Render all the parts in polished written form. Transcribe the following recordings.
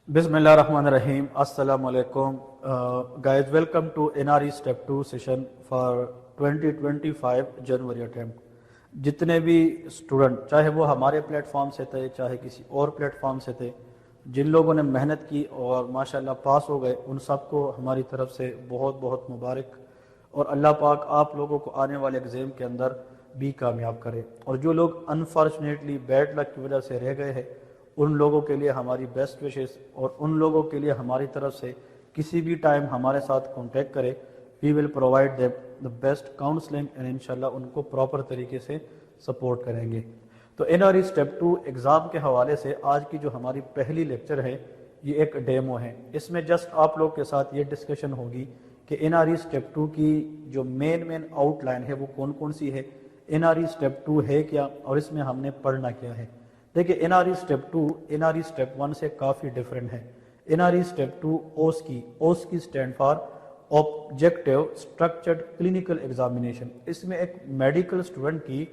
Bismillahirrahmanirrahim. Assalamu alaikum. Guys, welcome to NRE Step 2 session for 2025 January attempt. जितने भी student चाहे वो हमारे प्लेटफॉर्म से थे चाहे किसी और प्लेटफॉर्म से थे, जिन लोगों ने मेहनत की और माशाल्लाह पास हो गए, उन सबको हमारी तरफ से बहुत बहुत मुबारक। और अल्लाह पाक आप लोगों को आने वाले एग्ज़ाम के अंदर भी कामयाब करे। और जो लोग अनफॉर्चुनेटली बैड लक की वजह से रह गए हैं, उन लोगों के लिए हमारी बेस्ट विशेस और उन लोगों के लिए हमारी तरफ से किसी भी टाइम हमारे साथ कांटेक्ट करें। We will provide them the best counselling and इंशाल्लाह उनको प्रॉपर तरीके से सपोर्ट करेंगे। तो एनआरई स्टेप 2 एग्ज़ाम के हवाले से आज की जो हमारी पहली लेक्चर है, ये एक डेमो है। इसमें जस्ट आप लोग के साथ ये डिस्कशन होगी कि एनआरई स्टेप 2 की जो मेन आउटलाइन है वो कौन कौन सी है, एनआरई स्टेप 2 है क्या और इसमें हमने पढ़ना क्या है। देखिए, एनआरई स्टेप 2 एनआरई स्टेप 1 से काफ़ी डिफरेंट है। एनआरई स्टेप 2 ओस की stand for objective structured clinical examination. इसमें एक मेडिकल स्टूडेंट की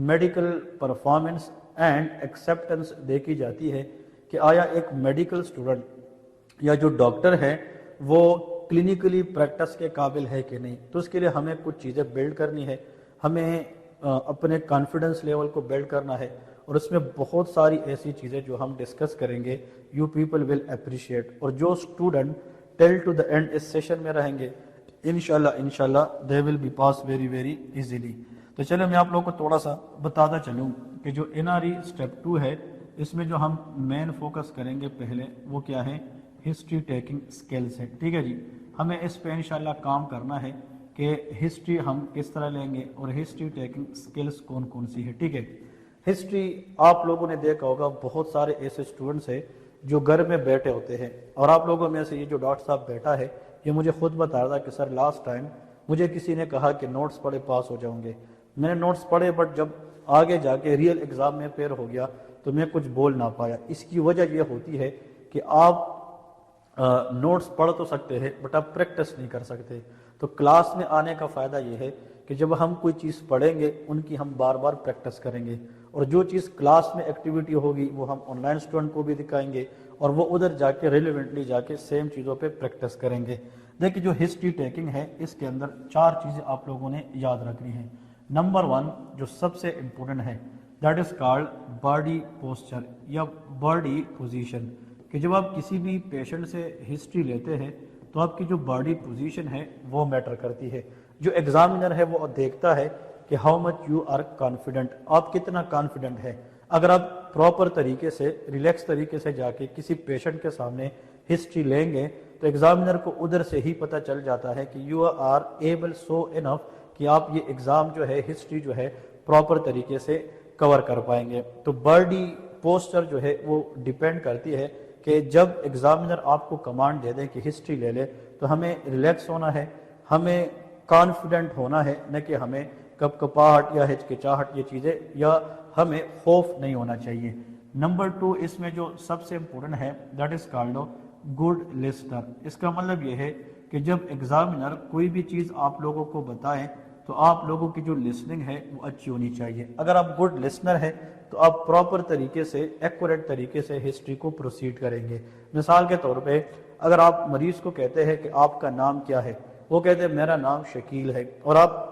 मेडिकल परफॉर्मेंस एंड एक्सेप्टेंस देखी जाती है कि आया एक मेडिकल स्टूडेंट या जो डॉक्टर है वो क्लिनिकली प्रैक्टिस के काबिल है कि नहीं। तो उसके लिए हमें कुछ चीज़ें बिल्ड करनी है, हमें अपने कॉन्फिडेंस लेवल को बिल्ड करना है। और उसमें बहुत सारी ऐसी चीज़ें जो हम डिस्कस करेंगे, यू पीपल विल अप्रिशिएट। और जो student till two the end इस सेशन में रहेंगे, इंशाल्लाह they will be pass very easily. तो चलो मैं आप लोगों को थोड़ा सा बताता चलूँ कि जो एनआरई स्टेप 2 है, इसमें जो हम मेन फोकस करेंगे पहले वो क्या है, हिस्ट्री टेकिंग स्किल्स है। ठीक है जी, हमें इस पे इंशाल्लाह काम करना है कि हिस्ट्री हम किस तरह लेंगे और हिस्ट्री टेकिंग स्किल्स कौन कौन सी है। ठीक है, हिस्ट्री आप लोगों ने देखा होगा, बहुत सारे ऐसे स्टूडेंट्स हैं जो घर में बैठे होते हैं। और आप लोगों में से ये जो डॉक्टर साहब बैठा है, ये मुझे खुद बता रहा था कि सर लास्ट टाइम मुझे किसी ने कहा कि नोट्स पढ़े पास हो जाओगे। मैंने नोट्स पढ़े, बट जब आगे जाके रियल एग्ज़ाम में फेल हो गया तो मैं कुछ बोल ना पाया। इसकी वजह यह होती है कि आप नोट्स पढ़ तो सकते हैं बट आप प्रैक्टिस नहीं कर सकते। तो क्लास में आने का फ़ायदा ये है कि जब हम कोई चीज़ पढ़ेंगे उनकी हम बार बार प्रैक्टिस करेंगे। और जो चीज़ क्लास में एक्टिविटी होगी वो हम ऑनलाइन स्टूडेंट को भी दिखाएंगे और वो उधर जाके रिलेवेंटली जाके सेम चीज़ों पे प्रैक्टिस करेंगे। देखिए, जो हिस्ट्री टेकिंग है इसके अंदर 4 चीज़ें आप लोगों ने याद रखनी है। नंबर 1 जो सबसे इम्पोर्टेंट है, that is called body posture या बॉडी पोजीशन। कि जब आप किसी भी पेशेंट से हिस्ट्री लेते हैं तो आपकी जो बॉडी पोजीशन है वो मैटर करती है। जो एग्जामिनर है वो देखता है कि how much you are confident, आप कितना कॉन्फिडेंट है। अगर आप प्रॉपर तरीके से रिलैक्स तरीके से जाके किसी पेशेंट के सामने हिस्ट्री लेंगे तो एग्जामिनर को उधर से ही पता चल जाता है कि you are able so enough कि आप ये एग्ज़ाम जो है, हिस्ट्री जो है, प्रॉपर तरीके से कवर कर पाएंगे। तो बॉडी पोस्चर जो है वो डिपेंड करती है कि जब एग्जामिनर आपको कमांड दे दें कि हिस्ट्री ले ले तो हमें रिलैक्स होना है, हमें कॉन्फिडेंट होना है, न कि हमें कपकपाहट या हिचकिचाहट ये चीज़ें, या हमें खौफ नहीं होना चाहिए। नंबर 2 इसमें जो सबसे इम्पोर्टेंट है, that is called good listener. इसका मतलब ये है कि जब एग्जामिनर कोई भी चीज़ आप लोगों को बताएं तो आप लोगों की जो लिसनिंग है वो अच्छी होनी चाहिए। अगर आप गुड लिसनर है तो आप प्रॉपर तरीके से, एक्यूरेट तरीके से हिस्ट्री को प्रोसीड करेंगे। मिसाल के तौर पे अगर आप मरीज को कहते हैं कि आपका नाम क्या है, वो कहते हैं मेरा नाम शकील है, और आप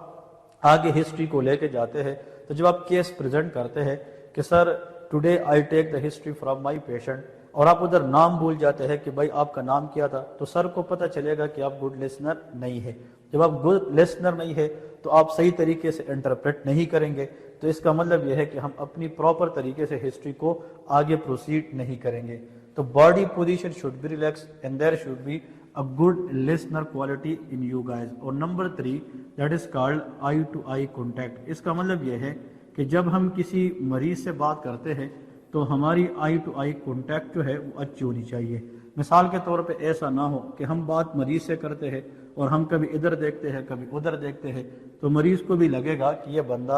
आगे हिस्ट्री को लेके जाते हैं, तो जब आप केस प्रेजेंट करते हैं कि sir today I take the history from my patient, और आप उधर नाम भूल जाते हैं कि भाई आपका नाम क्या था, तो सर को पता चलेगा कि आप गुड लिसनर नहीं है। जब आप गुड लिसनर नहीं है तो आप सही तरीके से इंटरप्रेट नहीं करेंगे। तो इसका मतलब यह है कि हम अपनी प्रॉपर तरीके से हिस्ट्री को आगे प्रोसीड नहीं करेंगे। तो body position should be relax and there should be a good listener quality in you guys. और number 3 that is called eye to eye contact. इसका मतलब यह है कि जब हम किसी मरीज से बात करते हैं तो हमारी आई टू आई कॉन्टैक्ट जो है वो अच्छी होनी चाहिए। मिसाल के तौर पे ऐसा ना हो कि हम बात मरीज से करते हैं और हम कभी इधर देखते हैं कभी उधर देखते हैं, तो मरीज को भी लगेगा कि ये बंदा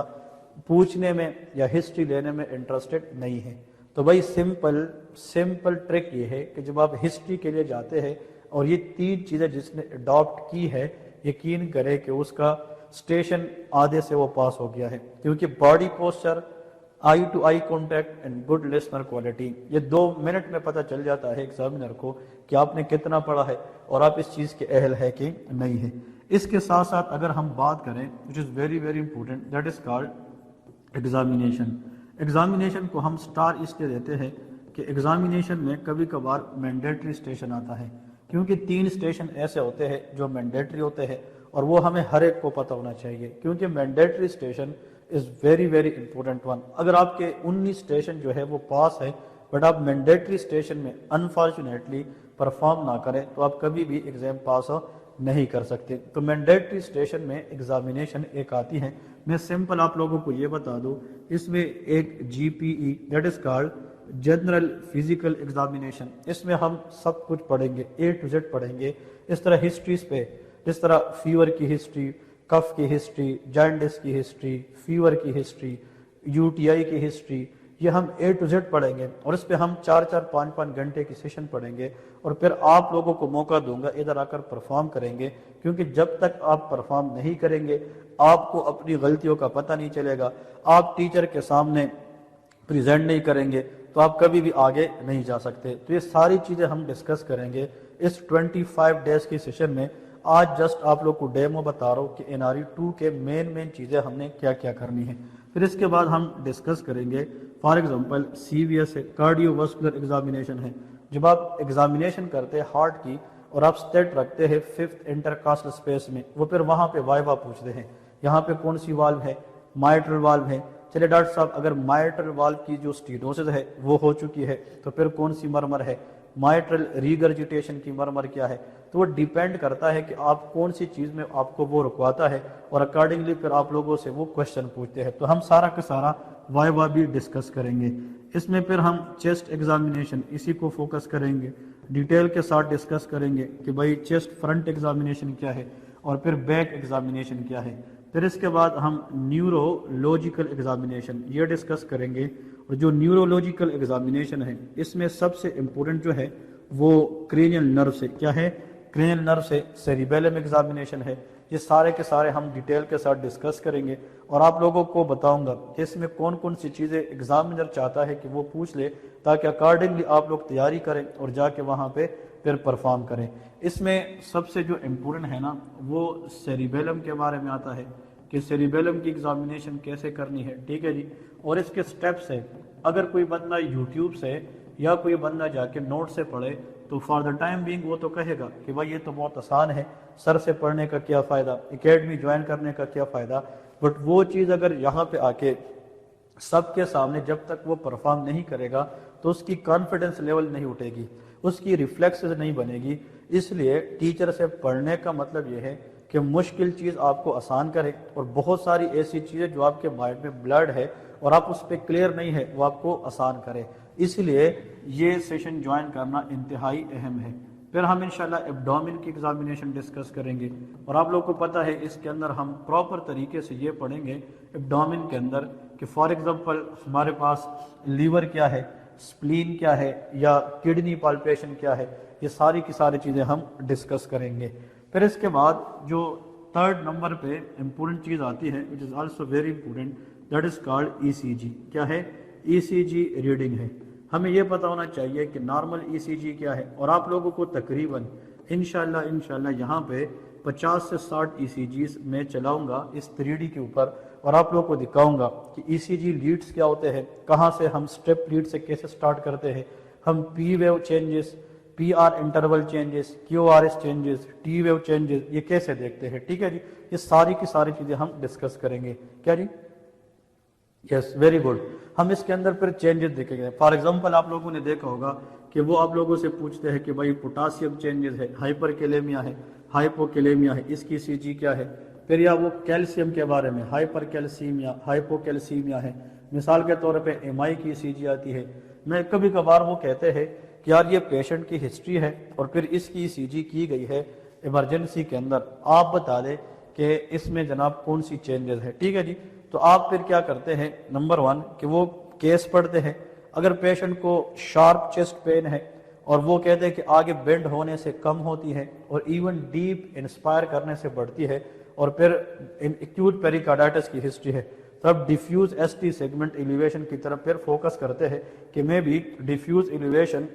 पूछने में या हिस्ट्री लेने में इंटरेस्टेड नहीं है। तो भाई सिंपल ट्रिक ये है कि जब आप हिस्ट्री के लिए जाते हैं और ये 3 चीज़ें जिसने अडॉप्ट की है, यकीन करें कि उसका स्टेशन आधे से वो पास हो गया है। क्योंकि body posture, eye to eye contact and good listener quality. یہ 2 منٹ میں پتہ چل جاتا ہے ایگزامینر کو کہ آپ نے کتنا پڑھا ہے اور آپ اس چیز کے اہل ہے کہ نہیں ہے. اس کے ساتھ ساتھ اگر ہم بات کریں which is very very important, that is called examination. Examination کو ہم سٹار اس لیے دیتے ہیں کہ ایگزامینیشن میں کبھی کبھار مینڈیٹری اسٹیشن آتا ہے، کیونکہ 3 اسٹیشن ایسے ہوتے ہیں جو مینڈیٹری ہوتے ہیں اور وہ ہمیں ہر ایک کو پتہ ہونا چاہیے، کیونکہ mandatory station is very very important one. اگر آپ کے 19 اسٹیشن جو ہے وہ پاس ہے بٹ آپ مینڈیٹری اسٹیشن میں انفارچونیٹلی پرفارم نہ کریں تو آپ کبھی بھی ایگزام پاس نہیں کر سکتے. تو مینڈیٹری اسٹیشن میں ایگزامینیشن ایک آتی ہے. میں سمپل آپ لوگوں کو یہ بتا دوں، اس میں ایک GPE that is called general physical examination, اس میں ہم سب کچھ پڑھیں گے، A to Z پڑھیں گے. اس طرح ہسٹریز پہ جس طرح فیور کی ہسٹری، کف کی ہسٹری، جانڈس کی ہسٹری، فیور کی ہسٹری، UTI کی ہسٹری، یہ ہم A to Z پڑھیں گے اور اس پہ ہم 4-4 5-5 گھنٹے کی سیشن پڑھیں گے اور پھر آپ لوگوں کو موقع دوں گا ادھر آ کر پرفارم کریں گے، کیونکہ جب تک آپ پرفارم نہیں کریں گے آپ کو اپنی غلطیوں کا پتہ نہیں چلے گا، آپ ٹیچر کے سامنے پریزنٹ نہیں کریں گے تو آپ کبھی بھی آگے نہیں جا سکتے. تو یہ ساری چیزیں ہم ڈسکس کریں گے اس 25 ڈیز کی سیشن میں. آج جسٹ آپ لوگ کو ڈیمو بتا رہا ہوں کہ NRE 2 کے مین چیزیں ہم نے کیا کیا کرنی ہے. پھر اس کے بعد ہم ڈسکس کریں گے فار ایگزامپل CVS ہے، کارڈیو واسکولر ایگزامینیشن ہے. جب آپ ایگزامینیشن کرتے ہیں ہارٹ کی اور آپ سٹیٹ رکھتے ہیں 5th انٹرکاسٹل اسپیس میں، وہ پھر وہاں پہ وائوا پوچھتے ہیں یہاں پہ کون سی والو ہے، مائٹرل والو ہے. چلے ڈاکٹر صاحب اگر مائٹرل والو کی جو سٹینوسس ہے وہ ہو چکی ہے تو پھر کون سی مرمر ہے، مائٹرل ریگرجیٹیشن کی مرمر کیا ہے. تو وہ ڈیپینڈ کرتا ہے کہ آپ کون سی چیز میں آپ کو وہ رکواتا ہے اور اکارڈنگلی پھر آپ لوگوں سے وہ کوشچن پوچھتے ہیں. تو ہم سارا کا سارا وائوا بھی ڈسکس کریں گے. اس میں پھر ہم چیسٹ ایگزامینیشن اسی کو فوکس کریں گے، ڈیٹیل کے ساتھ ڈسکس کریں گے کہ بھائی چیسٹ فرنٹ ایگزامینیشن کیا ہے اور پھر بیک ایگزامینیشن کیا ہے. پھر اس کے بعد ہم نیورولوجیکل ایگزامینیشن یہ ڈسکس کریں گے. اور جو نیورولوجیکل ایگزامینیشن ہے اس میں سب سے امپورٹنٹ جو ہے وہ کرینیل نرو سے کیا ہے، کرینیل نرو سے سیریبیلم ایگزامینیشن ہے. یہ سارے کے سارے ہم ڈیٹیل کے ساتھ ڈسکس کریں گے اور آپ لوگوں کو بتاؤں گا کہ اس میں کون کون سی چیزیں ایگزامینر چاہتا ہے کہ وہ پوچھ لے تاکہ اکارڈنگلی آپ لوگ تیاری کریں اور جا کے وہاں پہ پھر پرفارم کریں. اس میں سب سے جو امپورٹنٹ ہے نا وہ سیریبیلم کے بارے میں آتا ہے کہ سیریبیلم کی ایگزامینیشن کیسے کرنی ہے. ٹھیک ہے جی، اور اس کے سٹیپس ہے. اگر کوئی بندہ یوٹیوب سے یا کوئی بندہ جا کے نوٹ سے پڑھے تو فار دا ٹائم بینگ وہ تو کہے گا کہ بھائی یہ تو بہت آسان ہے، سر سے پڑھنے کا کیا فائدہ، اکیڈمی جوائن کرنے کا کیا فائدہ. بٹ وہ چیز اگر یہاں پہ آ کے سب کے سامنے جب تک وہ پرفارم نہیں کرے گا تو اس کی کانفیڈنس لیول نہیں اٹھے گی، اس کی ریفلیکسز نہیں بنے گی. اس لیے ٹیچر سے پڑھنے کا مطلب یہ ہے کہ مشکل چیز آپ کو آسان کرے اور بہت ساری ایسی چیزیں جو آپ کے مائنڈ میں بلڈ ہے اور آپ اس پہ کلیئر نہیں ہے وہ آپ کو آسان کرے. اس لیے یہ سیشن جوائن کرنا انتہائی اہم ہے. پھر ہم انشاءاللہ ایبڈومن کی ایگزامینیشن ڈسکس کریں گے اور آپ لوگوں کو پتہ ہے اس کے اندر ہم پراپر طریقے سے یہ پڑھیں گے ایبڈومن کے اندر کہ فار ایگزامپل ہمارے پاس لیور کیا ہے، سپلین کیا ہے یا کڈنی پالپیشن کیا ہے، یہ ساری کی ساری چیزیں ہم ڈسکس کریں گے. پھر اس کے بعد جو 3rd نمبر پہ امپورٹنٹ چیز آتی ہے which is also very important, that is called ECG. کیا ہے؟ ECG ریڈنگ ہے. ہمیں یہ پتہ ہونا چاہیے کہ نارمل ECG کیا ہے اور آپ لوگوں کو تقریباً انشاءاللہ یہاں پہ 50 سے 60 ECGs میں چلاؤں گا اس 3D کے اوپر اور آپ لوگوں کو دکھاؤں گا کہ ECG لیڈز کیا ہوتے ہیں، کہاں سے ہم سٹیپ لیڈ سے کیسے سٹارٹ کرتے ہیں، ہم P wave changes, PR interval changes, QRS changes, T wave changes یہ کیسے دیکھتے ہیں. ٹھیک ہے جی، یہ ساری کی ساری چیزیں ہم ڈسکس کریں گے. کیا جی؟ Yes very good. ہم اس کے اندر پھر چینجز دیکھیں گے. فار ایگزامپل آپ لوگوں نے دیکھا ہوگا کہ وہ آپ لوگوں سے پوچھتے ہیں کہ بھائی پوٹاسیم چینجز ہے، ہائپر کیلیمیا ہے، ہائپو کیلیمیا ہے، اس کی ECG کیا ہے. پھر یا وہ کیلشیم کے بارے میں ہائپر کیلسیمیا، ہائپو کیلسیمیا ہے. مثال کے طور پہ MI کی ECG آتی ہے. میں کبھی کبھار وہ کہتے ہیں کہ یار یہ پیشنٹ کی ہسٹری ہے اور پھر اس کی ECG کی گئی ہے ایمرجنسی کے اندر، آپ بتا دیں کہ اس میں جناب کون سی چینجز ہے. ٹھیک ہے جی، تو آپ پھر کیا کرتے ہیں، نمبر 1 کہ وہ کیس پڑھتے ہیں. اگر پیشنٹ کو شارپ چیسٹ پین ہے اور وہ کہتے ہیں کہ آگے بینڈ ہونے سے کم ہوتی ہے اور ایون ڈیپ انسپائر کرنے سے بڑھتی ہے اور پھر ایکیوٹ پیریکارڈائٹس کی ہسٹری ہے तो आप डिफ्यूज ST सेगमेंट एलिवेशन की तरफ फिर फोकस करते हैं कि मैं भी डिफ्यूज एलिवेशन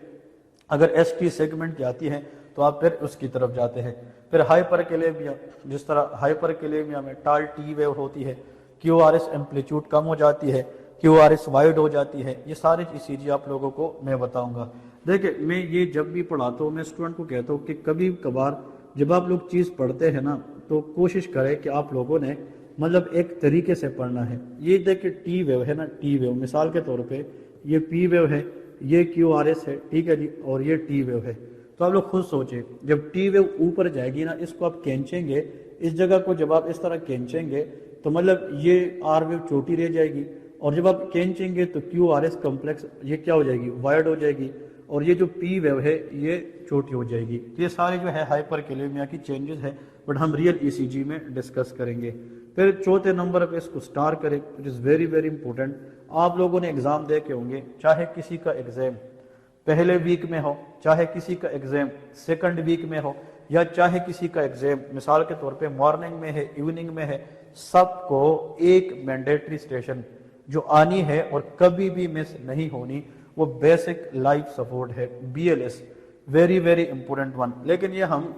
अगर ST सेगमेंट की आती है तो आप फिर उसकी तरफ जाते हैं। फिर हाइपरकैलेमिया, जिस तरह हाइपरकैलेमिया में टाल टी वेव होती है, QRS एम्पलीट्यूड कम हो जाती है, QRS वाइड हो जाती है, ये सारी चीज़ें आप लोगों को मैं बताऊंगा। देखिए मैं ये जब भी पढ़ाता हूँ मैं स्टूडेंट को कहता हूँ कि कभी कभार जब आप लोग चीज़ पढ़ते हैं ना तो कोशिश करें कि आप लोगों ने मतलब एक तरीके से पढ़ना है। ये देखिए टी वेव है ना, टी वेव मिसाल के तौर पे ये पी वेव है, ये QRS है, ठीक है जी, और ये टी वेव है। तो आप लोग खुद सोचें जब टी वेव ऊपर जाएगी ना, इसको आप खींचेंगे, इस जगह को जब आप इस तरह खींचेंगे तो मतलब ये आर वेव छोटी रह जाएगी, और जब आप खींचेंगे तो QRS कॉम्प्लेक्स ये क्या हो जाएगी, वाइड हो जाएगी, और ये जो पी वेव है ये छोटी हो जाएगी। तो ये सारे जो है हाइपरकैलेमिया की चेंजेस है, बट हम रियल ECG में डिस्कस करेंगे। फिर चौथे नंबर पे इसको स्टार करें, it is very very important. आप लोगों ने एग्ज़ाम दे के होंगे, चाहे किसी का एग्ज़ाम पहले वीक में हो, चाहे किसी का एग्ज़ाम सेकंड वीक में हो, या चाहे किसी का एग्ज़ाम मिसाल के तौर पे मॉर्निंग में है, इवनिंग में है, सबको एक मैंडेटरी स्टेशन जो आनी है और कभी भी मिस नहीं होनी, वो बेसिक लाइफ सपोर्ट है, BLS, very very important one. लेकिन ये हम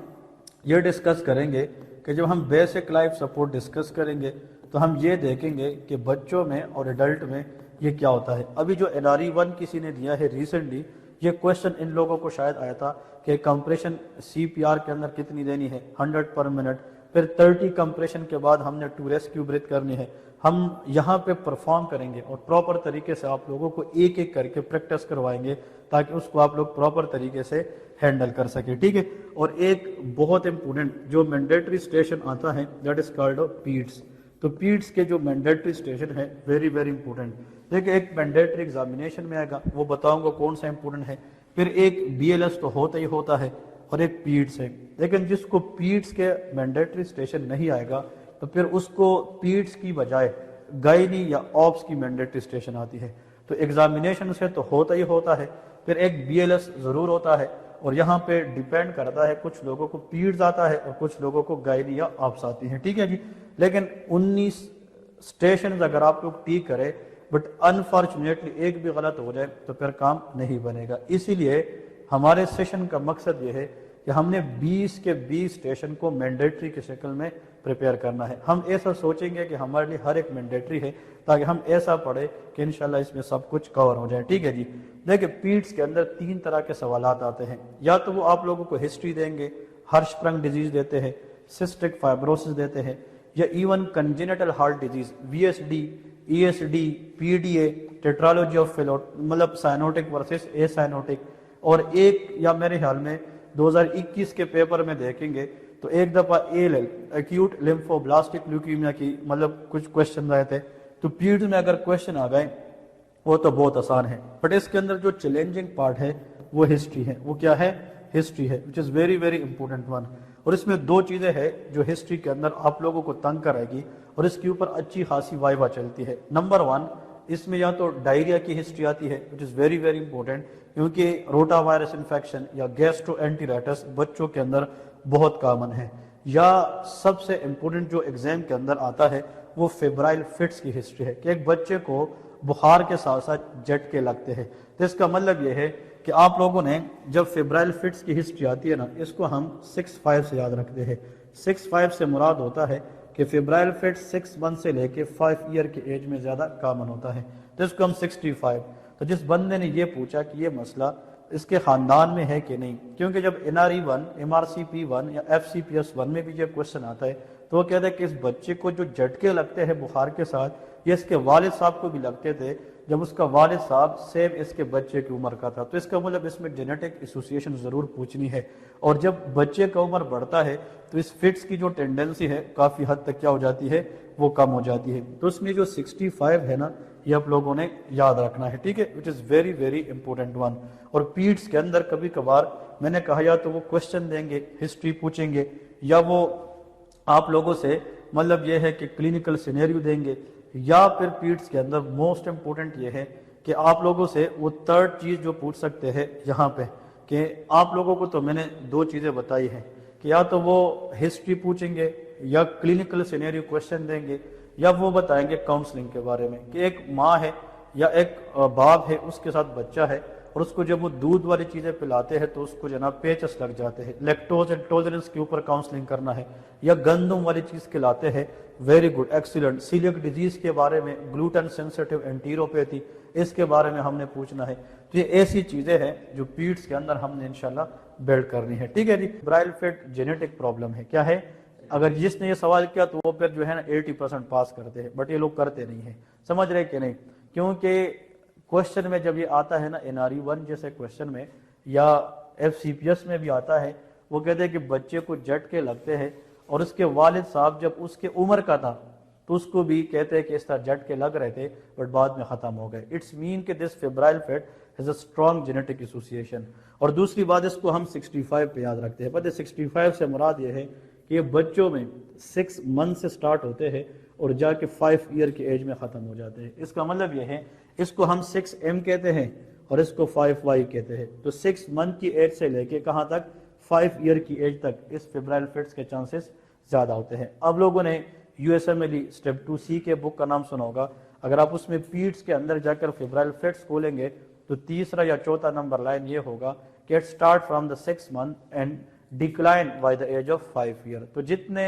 ये डिस्कस करेंगे कि जब हम बेसिक लाइफ सपोर्ट डिस्कस करेंगे तो हम ये देखेंगे कि बच्चों में और एडल्ट में ये क्या होता है। अभी जो NRE 1 किसी ने दिया है रिसेंटली, ये क्वेश्चन इन लोगों को शायद आया था कि कंप्रेशन CPR के अंदर कितनी देनी है, 100 पर मिनट, फिर 30 कंप्रेशन के बाद हमने 2 रेस्क्यू ब्रीथ करनी है। हम यहाँ पे परफॉर्म करेंगे और प्रॉपर तरीके से आप लोगों को एक एक करके प्रैक्टिस करवाएंगे ताकि उसको आप लोग प्रॉपर तरीके से हैंडल कर सके, ठीक है। और एक बहुत इंपॉर्टेंट जो मैंडेटरी स्टेशन आता है दैट इज कॉल्ड पीड्स। तो पीड्स के जो मैंडेटरी स्टेशन है वेरी वेरी इंपॉर्टेंट। देखिए एक मैंडेटरी एग्जामिनेशन में आएगा, वो बताऊंगा कौन सा इंपॉर्टेंट है, फिर एक BLS तो होता ही होता है और एक पीड्स है। लेकिन जिसको पीड्स के मैंडेटरी स्टेशन नहीं आएगा तो फिर उसको पीड्स की बजाय गायनी या ऑप्स की मैंडेटरी स्टेशन आती है। तो एग्जामिनेशन से तो होता ही होता है, फिर एक BLS जरूर होता है, और यहाँ पे डिपेंड करता है, कुछ लोगों को पीड्स आता है और कुछ लोगों को गायनी या ऑप्स आती है, ठीक है जी। लेकिन 19 स्टेशन अगर आप लोग टी करें बट अनफॉर्चुनेटली एक भी गलत हो जाए तो फिर काम नहीं बनेगा। इसीलिए हमारे सेशन का मकसद ये है कि हमने 20 के 20 स्टेशन को मैंडेटरी की शक्ल में प्रिपेयर करना है। हम ऐसा सोचेंगे कि हमारे लिए हर एक मैंडेटरी है ताकि हम ऐसा पढ़े कि इंशाल्लाह इसमें सब कुछ कवर हो जाए, ठीक है जी। देखिए पीड्स के अंदर 3 तरह के सवालात आते हैं, या तो वो आप लोगों को हिस्ट्री देंगे, हर्शस्प्रंग डिजीज देते हैं, सिस्टिक फाइब्रोसिस देते हैं, या even congenital heart disease VSD, ESD, PDA, tetralogy of Fallot, मतलब साइनोटिक वर्सेस एसाइनोटिक। और एक या मेरे ख्याल में 2021 के पेपर में देखेंगे तो एक दफा ALL एक्यूट लिम्फोब्लास्टिक ल्यूकीमिया की मतलब कुछ क्वेश्चन आए थे। तो पीड्स में अगर क्वेश्चन आ गए वो तो बहुत आसान है, बट इसके अंदर जो चैलेंजिंग पार्ट है वो हिस्ट्री है। वो क्या है? हिस्ट्री है, विच is very very important one. और इसमें 2 चीज़ें हैं जो हिस्ट्री के अंदर आप लोगों को तंग करेगी और इसके ऊपर अच्छी खासी वाइवा चलती है। नंबर 1, इसमें या तो डायरिया की हिस्ट्री आती है विच इज़ वेरी वेरी इंपॉर्टेंट, क्योंकि रोटा वायरस इन्फेक्शन या गैस्ट्रोएंटेराइटिस बच्चों के अंदर बहुत कॉमन है। या सबसे इम्पोर्टेंट जो एग्जाम के अंदर आता है वो फेब्राइल फिट्स की हिस्ट्री है कि एक बच्चे को बुखार के साथ साथ झटके लगते हैं। तो इसका मतलब ये है कि आप लोगों ने जब फेब्राइल फिट्स की हिस्ट्री आती है ना, इसको हम 6-5 से याद रखते हैं। 6-5 से मुराद होता है कि फेब्राइल फिट्स 6 मंथ से लेके 5 ईयर के एज में ज़्यादा कॉमन होता है, तो इसको हम 65। तो जिस बंदे ने ये पूछा कि ये मसला इसके ख़ानदान में है कि नहीं, क्योंकि जब NRE 1, MRCP 1 या FCPS 1 में भी ये क्वेश्चन आता है तो वो कहता है कि इस बच्चे को जो झटके लगते हैं बुखार के साथ, ये इसके वालिद साहब को भी लगते थे जब उसका वालिद साहब सेम इसके बच्चे की उम्र का था। तो इसका मतलब इसमें जेनेटिक एसोसिएशन ज़रूर पूछनी है। और जब बच्चे का उम्र बढ़ता है तो इस फिट्स की जो टेंडेंसी है काफ़ी हद तक क्या हो जाती है, वो कम हो जाती है। तो इसमें जो 65 है ना, ये आप लोगों ने याद रखना है, ठीक है, विच is very very important one. और पीड्स के अंदर कभी कभार मैंने कहा या तो वो क्वेश्चन देंगे, हिस्ट्री पूछेंगे, या वो आप लोगों से मतलब ये है कि क्लिनिकल सिनेरियो देंगे, या फिर पीड्स के अंदर मोस्ट इंपॉर्टेंट ये है कि आप लोगों से वो 3rd चीज़ जो पूछ सकते हैं यहाँ पे, कि आप लोगों को तो मैंने 2 चीज़ें बताई हैं कि या तो वो हिस्ट्री पूछेंगे या क्लिनिकल सिनेरियो क्वेश्चन देंगे, या वो बताएंगे काउंसलिंग के बारे में कि एक माँ है या एक बाप है, उसके साथ बच्चा है और उसको जब वो दूध वाली चीज़ें पिलाते हैं तो उसको जनाब पेचस लग जाते हैं, लैक्टोज इंटॉलरेंस के ऊपर काउंसलिंग करना है। या गंदम वाली चीज़ खिलाते हैं, very good, excellent. Coeliac disease के बारे में, ग्लूटेन सेंसिटिव एंटीरोपैथी, इसके बारे में हमने पूछना है। तो ये ऐसी चीज़ें हैं जो पीड्स के अंदर हमने इंशाल्लाह बिल्ड करनी है। ठीक है जी। ब्राइल फिट जेनेटिक प्रॉब्लम है, क्या है? अगर जिसने ये सवाल किया तो वो फिर जो है ना 80% पास करते हैं, बट ये लोग करते नहीं है। समझ रहे कि नहीं? क्योंकि क्वेश्चन में जब ये आता है ना NRE 1 जैसे क्वेश्चन में या FCPS में भी आता है, वो कहते हैं कि बच्चे को झटके लगते हैं और उसके वालिद साहब जब उसके उम्र का था तो उसको भी कहते हैं कि इस तरह झटके लग रहे थे बट बाद में ख़त्म हो गए। इट्स मीन कि this febrile fit has a strong genetic association. और दूसरी बात, इसको हम 65 पे याद रखते हैं। पता है 65 से मुराद ये है कि ये बच्चों में 6 मंथ से स्टार्ट होते हैं और जाके 5 ईयर की एज में ख़त्म हो जाते हैं। इसका मतलब ये है, इसको हम 6M कहते हैं और इसको 5Y कहते हैं। तो 6 मंथ की एज से लेके कहाँ तक, 5 ईयर की एज तक इस फेब्राइल फिट्स के चांसेस ज़्यादा होते हैं। अब लोगों ने USMLE स्टेप 2C के बुक का नाम सुना होगा। अगर आप उसमें पीड्स के अंदर जाकर फेब्राइल फिट्स खोलेंगे तो तीसरा या चौथा नंबर लाइन ये होगा कि it start from the 6 month and decline by the age of 5 year. तो जितने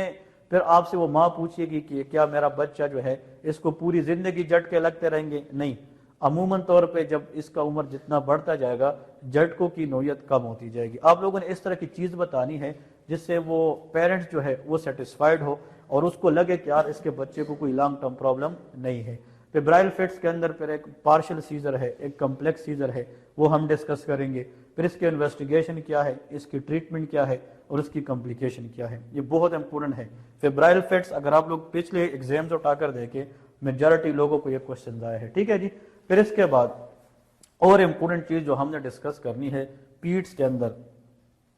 फिर आपसे वो माँ पूछेगी कि क्या मेरा बच्चा जो है इसको पूरी जिंदगी झटके लगते रहेंगे? नहीं, अमूमन तौर पे जब इसका उम्र जितना बढ़ता जाएगा झटकों की नौयत कम होती जाएगी। आप लोगों ने इस तरह की चीज़ बतानी है जिससे वो पेरेंट्स जो है वो सेटिस्फाइड हो और उसको लगे कि यार इसके बच्चे को कोई लॉन्ग टर्म प्रॉब्लम नहीं है। फेब्राइल फिट्स के अंदर फिर एक पार्शियल सीजर है, एक कम्प्लेक्स सीजर है, वो हम डिस्कस करेंगे। फिर इसके इन्वेस्टिगेशन क्या है, इसकी ट्रीटमेंट क्या है और उसकी कॉम्प्लिकेशन क्या है, ये बहुत इंपॉर्टेंट है। फेब्राइल फिट्स अगर आप लोग पिछले एग्जाम्स उठाकर देखें, मेजॉरिटी लोगों को ये क्वेश्चन आए हैं। ठीक है जी। फिर इसके बाद और इम्पोर्टेंट चीज़ जो हमने डिस्कस करनी है पीड्स के अंदर,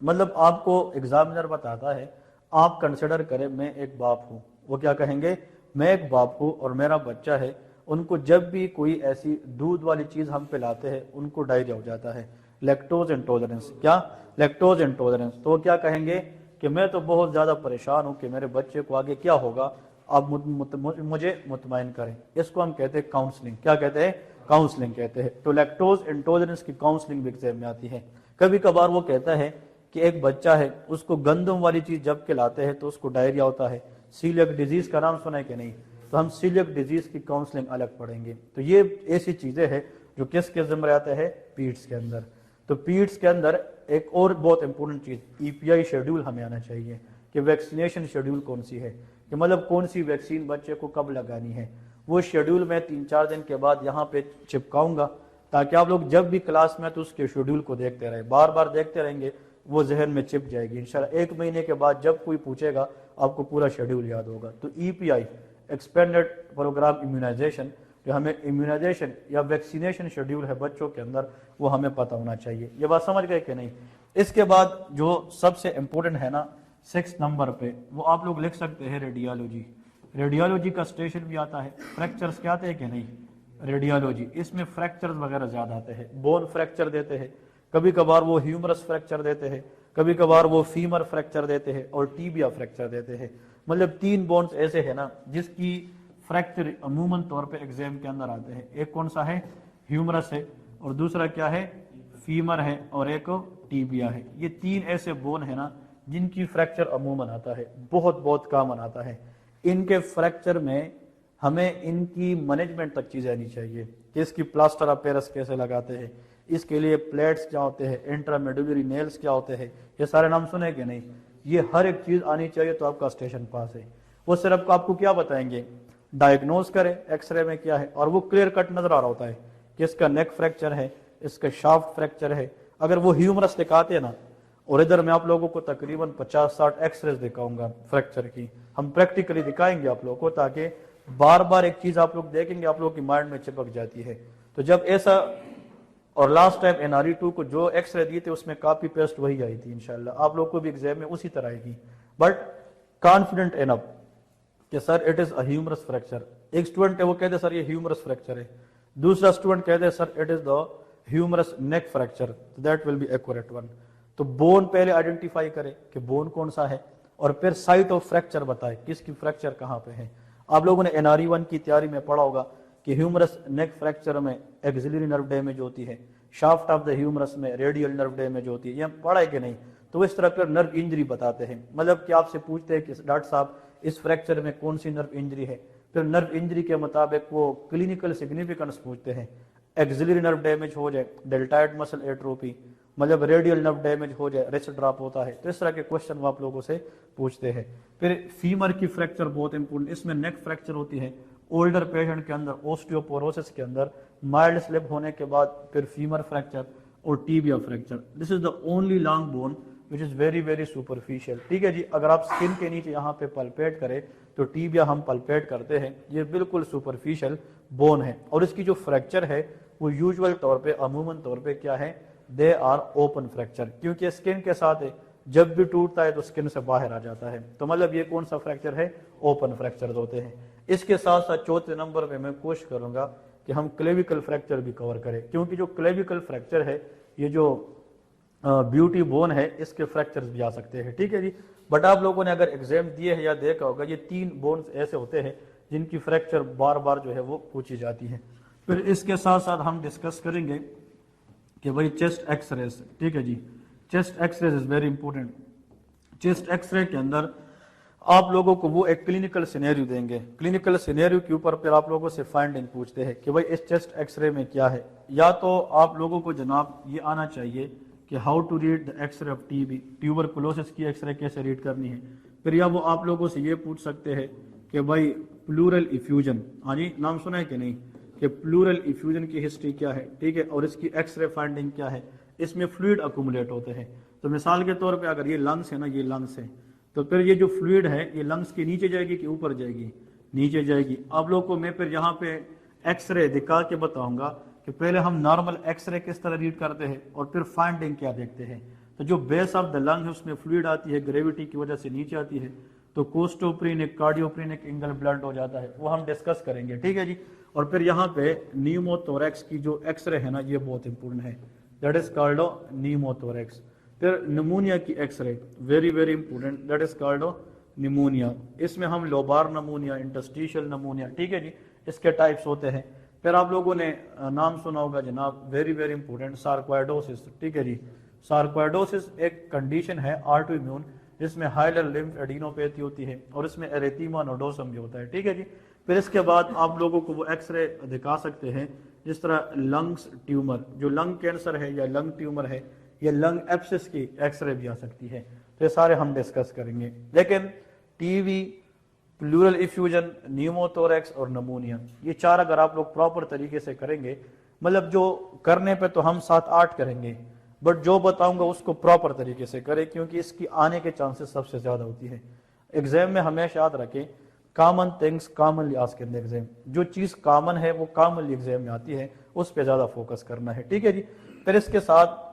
मतलब आपको एग्जामिनर बताता है, आप कंसिडर करें मैं एक बाप हूँ, वो क्या कहेंगे, मैं एक बाप हूँ और मेरा बच्चा है, उनको जब भी कोई ऐसी दूध वाली चीज़ हम पिलाते हैं उनको डायरिया हो जाता है, लैक्टोज इंटॉलरेंस। क्या? Lactose intolerance. तो वो क्या कहेंगे कि मैं तो बहुत ज़्यादा परेशान हूँ कि मेरे बच्चे को आगे क्या होगा, आप मुझे मुतमईन करें। इसको हम कहते हैं काउंसलिंग। क्या कहते हैं? काउंसलिंग कहते हैं। तो लैक्टोज इंटॉलरेंस की काउंसलिंग भी एग्जाम में आती है। कभी कभार वो कहता है कि एक बच्चा है, उसको गंदम वाली चीज़ जब खिलाते हैं तो उसको डायरिया होता है। सीलियक डिजीज़ का नाम सुना है कि नहीं? तो हम सीलियक डिजीज़ की काउंसलिंग अलग पढ़ेंगे। तो ये ऐसी चीज़ें हैं जो किसके ज़िम्मे आते हैं, पीड्स के अंदर। तो पीड्स के अंदर एक और बहुत इंपॉर्टेंट चीज़ EPI शेड्यूल हमें आना चाहिए कि वैक्सीनेशन शेड्यूल कौन सी है, कि मतलब कौन सी वैक्सीन बच्चे को कब लगानी है। वो शेड्यूल मैं 3-4 दिन के बाद यहाँ पे चिपकाऊंगा ताकि आप लोग जब भी क्लास में तो उसके शेड्यूल को देखते रहे, बार बार देखते रहेंगे, वो जहन में चिप जाएगी इंशाल्लाह। 1 महीने के बाद जब कोई पूछेगा आपको पूरा शेड्यूल याद होगा। तो EPI एक्सपेंडेड प्रोग्राम इम्यूनाइजेशन, जो हमें इम्यूनाइजेशन या वैक्सीनेशन शेड्यूल है बच्चों के अंदर, वो हमें पता होना चाहिए। ये बात समझ गए कि नहीं? इसके बाद जो सबसे इम्पोर्टेंट है ना 6 नंबर पे, वो आप लोग लिख सकते हैं रेडियोलॉजी। रेडियोलॉजी का स्टेशन भी आता है। फ्रैक्चर्स क्या आते हैं कि नहीं? रेडियोलॉजी, इसमें फ्रैक्चर्स वगैरह ज़्यादा आते हैं। बोन फ्रैक्चर देते हैं, कभी कभार वो ह्यूमरस फ्रैक्चर देते हैं, कभी कभार वो फीमर फ्रैक्चर देते हैं और टीबिया फ्रैक्चर देते हैं। मतलब 3 बोन्स ऐसे है ना जिसकी फ्रैक्चर अमूमन तौर पे एग्जाम के अंदर आते हैं। एक कौन सा है? ह्यूमरस है, और दूसरा क्या है? फीमर है, और एक टीबिया है। ये 3 ऐसे बोन है ना जिनकी फ्रैक्चर अमूमन आता है, बहुत बहुत कॉमन आता है। इनके फ्रैक्चर में हमें इनकी मैनेजमेंट तक चीज़ें आनी चाहिए कि इसकी प्लास्टर ऑफ पेरिस कैसे लगाते हैं, इसके लिए प्लेट्स क्या होते हैं, इंट्रामेडुलरी नेल्स क्या होते हैं, ये सारे नाम सुने कि नहीं? ये हर एक चीज़ आनी चाहिए तो आपका स्टेशन पास है। वो सिर्फ आपको क्या बताएंगे, डायग्नोज करें एक्सरे में क्या है, और वो क्लियर कट नजर आ रहा होता है कि इसका नेक फ्रैक्चर है, इसका शाफ्ट फ्रैक्चर है। अगर वो ह्यूमरस दिखाते हैं ना, और इधर मैं आप लोगों को तकरीबन 50-60 एक्सरेज दिखाऊंगा फ्रैक्चर की, हम प्रैक्टिकली दिखाएंगे आप लोगों को, ताकि बार बार एक चीज आप लोग देखेंगे आप लोगों की माइंड में चिपक जाती है। तो जब ऐसा, और लास्ट टाइम NRE 2 को जो एक्सरे दिए थे उसमें कॉपी पेस्ट वही आई थी, इंशाल्लाह आप लोग को भी एग्जाम में उसी तरह आएगी। बट कॉन्फिडेंट इनफ कि sir it is a humerus fracture. एक स्टूडेंट है वो कहते सर ये ह्यूमरस फ्रैक्चर है, दूसरा स्टूडेंट कहते sir it is the humerus neck fracture, that will be accurate one. तो बोन पहले आइडेंटिफाई करें कि बोन कौन सा है, और फिर साइट ऑफ फ्रैक्चर बताए किसकी फ्रैक्चर कहाँ पे है। आप लोगों ने NRE1 की तैयारी में पढ़ा होगा कि ह्यूमरस नेक फ्रैक्चर में एक्सिलरी नर्व डैमेज होती है, शाफ्ट ऑफ द ह्यूमरस में रेडियल नर्व डैमेज होती है, ये हम पढ़ा है कि नहीं? तो वो इस तरह का नर्व इंजरी बताते हैं, मतलब कि आपसे पूछते हैं कि डॉक्टर साहब इस फ्रैक्चर में कौन सी नर्व इंजरी है, फिर नर्व इंजरी के मुताबिक वो क्लिनिकल सिग्निफिकेंस पूछते हैं। एक्सिलरी नर्व डैमेज हो जाए, डेल्टाइड मसल एट्रोपी, मतलब रेडियल नर्व डैमेज हो जाए, रिस्ट ड्रॉप होता है, तो इस तरह के क्वेश्चन वो आप लोगों से पूछते हैं। फिर फीमर की फ्रैक्चर बहुत इंपॉर्टेंट, इसमें नेक फ्रैक्चर होती है ओल्डर पेशेंट के अंदर, ऑस्टियोपोरोसिस के अंदर माइल्ड स्लिप होने के बाद फिर फीमर फ्रैक्चर और tibia fracture. This is the only long bone which is very very superficial. ठीक है जी, अगर आप स्किन के नीचे यहाँ पे पल्पेट करें तो टीबिया हम पल्पेट करते हैं, ये बिल्कुल सुपरफिशियल बोन है। और इसकी जो फ्रैक्चर है वो यूजुअल तौर पे अमूमन तौर पे क्या है, दे आर ओपन फ्रैक्चर, क्योंकि स्किन के साथ है, जब भी टूटता है तो स्किन से बाहर आ जाता है, तो मतलब ये कौन सा फ्रैक्चर है, ओपन फ्रैक्चर होते हैं। इसके साथ साथ चौथे नंबर पे मैं कोशिश करूंगा कि हम क्लेविकल फ्रैक्चर भी कवर करें, क्योंकि जो क्लेविकल फ्रैक्चर है ये जो ब्यूटी बोन है इसके फ्रैक्चर्स भी आ सकते हैं। ठीक है जी, बट आप लोगों ने अगर एग्जाम दिए है या देखा होगा, ये 3 बोन्स ऐसे होते हैं जिनकी फ्रैक्चर बार बार जो है वो पूछी जाती है। फिर इसके साथ साथ हम डिस्कस करेंगे कि भाई चेस्ट एक्सरेज। ठीक है जी, chest X-rays is very important. Chest X-ray के अंदर आप लोगों को वो एक क्लिनिकल सिनेरियो देंगे, क्लिनिकल सिनेरियो के ऊपर फिर आप लोगों से फाइंडिंग पूछते हैं कि भाई इस चेस्ट एक्सरे में क्या है। या तो आप लोगों को जनाब ये आना चाहिए कि how to read the X-ray of TB, tuberculosis की एक्सरे कैसे रीड करनी है। फिर या वो आप लोगों से ये पूछ सकते हैं कि भाई प्लूरल इफ्यूजन, हाँ जी नाम सुना है कि नहीं, कि प्लूरल इफ्यूजन की हिस्ट्री क्या है, ठीक है, और इसकी एक्सरे फाइंडिंग क्या है, इसमें फ्लूइड अकुमुलेट होते हैं। तो मिसाल के तौर पे अगर ये लंग्स है ना, ये लंग्स है, तो फिर ये जो फ्लूइड है ये लंग्स के नीचे जाएगी कि ऊपर जाएगी, नीचे जाएगी। आप लोग को मैं फिर यहाँ पे एक्सरे दिखा के बताऊंगा कि पहले हम नॉर्मल एक्सरे किस तरह रीड करते हैं और फिर फाइंडिंग क्या देखते हैं। तो जो बेस ऑफ द लंग है उसमें फ्लूइड आती है, ग्रेविटी की वजह से नीचे आती है, तो कोस्टोप्रीनिक कार्डियोप्रीनिक एंगल ब्लंट हो जाता है, वो हम डिस्कस करेंगे। ठीक है जी, और फिर यहाँ पे न्यूमोथोरैक्स की जो एक्सरे है ना ये बहुत इंपॉर्टेंट है, दैट इज कॉल्ड न्यूमोथोरैक्स। फिर निमोनिया की X-ray very very important, that is called pneumonia. इसमें हम लोबार नमोनिया, इंटरस्टिशियल नमोनिया, ठीक है जी, इसके टाइप्स होते हैं। फिर आप लोगों ने नाम सुना होगा जनाब, वेरी वेरी इंपॉर्टेंट, सार्कोइडोसिस। ठीक है जी, सार्कोइडोसिस एक कंडीशन है ऑटो इम्यून जिसमें हाइलर लिम्फ एडिनोपैथी होती है और इसमें एरेथीमा नोडोसम भी होता है। ठीक है जी, फिर इसके बाद आप लोगों को वो एक्सरे दिखा सकते हैं जिस तरह लंग्स ट्यूमर, जो लंग कैंसर है या लंग ट्यूमर है या लंग एब्सिस की एक्सरे भी आ सकती है। तो ये सारे हम डिस्कस करेंगे। लेकिन टीवी, प्लूरल इफ्यूजन, न्यूमोथोरैक्स और नमोनिया, ये 4 अगर आप लोग प्रॉपर तरीके से करेंगे, मतलब जो करने पे तो हम 7-8 करेंगे, बट जो बताऊंगा उसको प्रॉपर तरीके से करें, क्योंकि इसकी आने के चांसेस सबसे ज्यादा होती है। एग्जाम में हमेशा याद रखें, common things commonly asked in the exam, जो चीज कॉमन है वो कॉमनली एग्जाम में आती है, उस पर ज्यादा फोकस करना है। ठीक है जी, फिर इसके साथ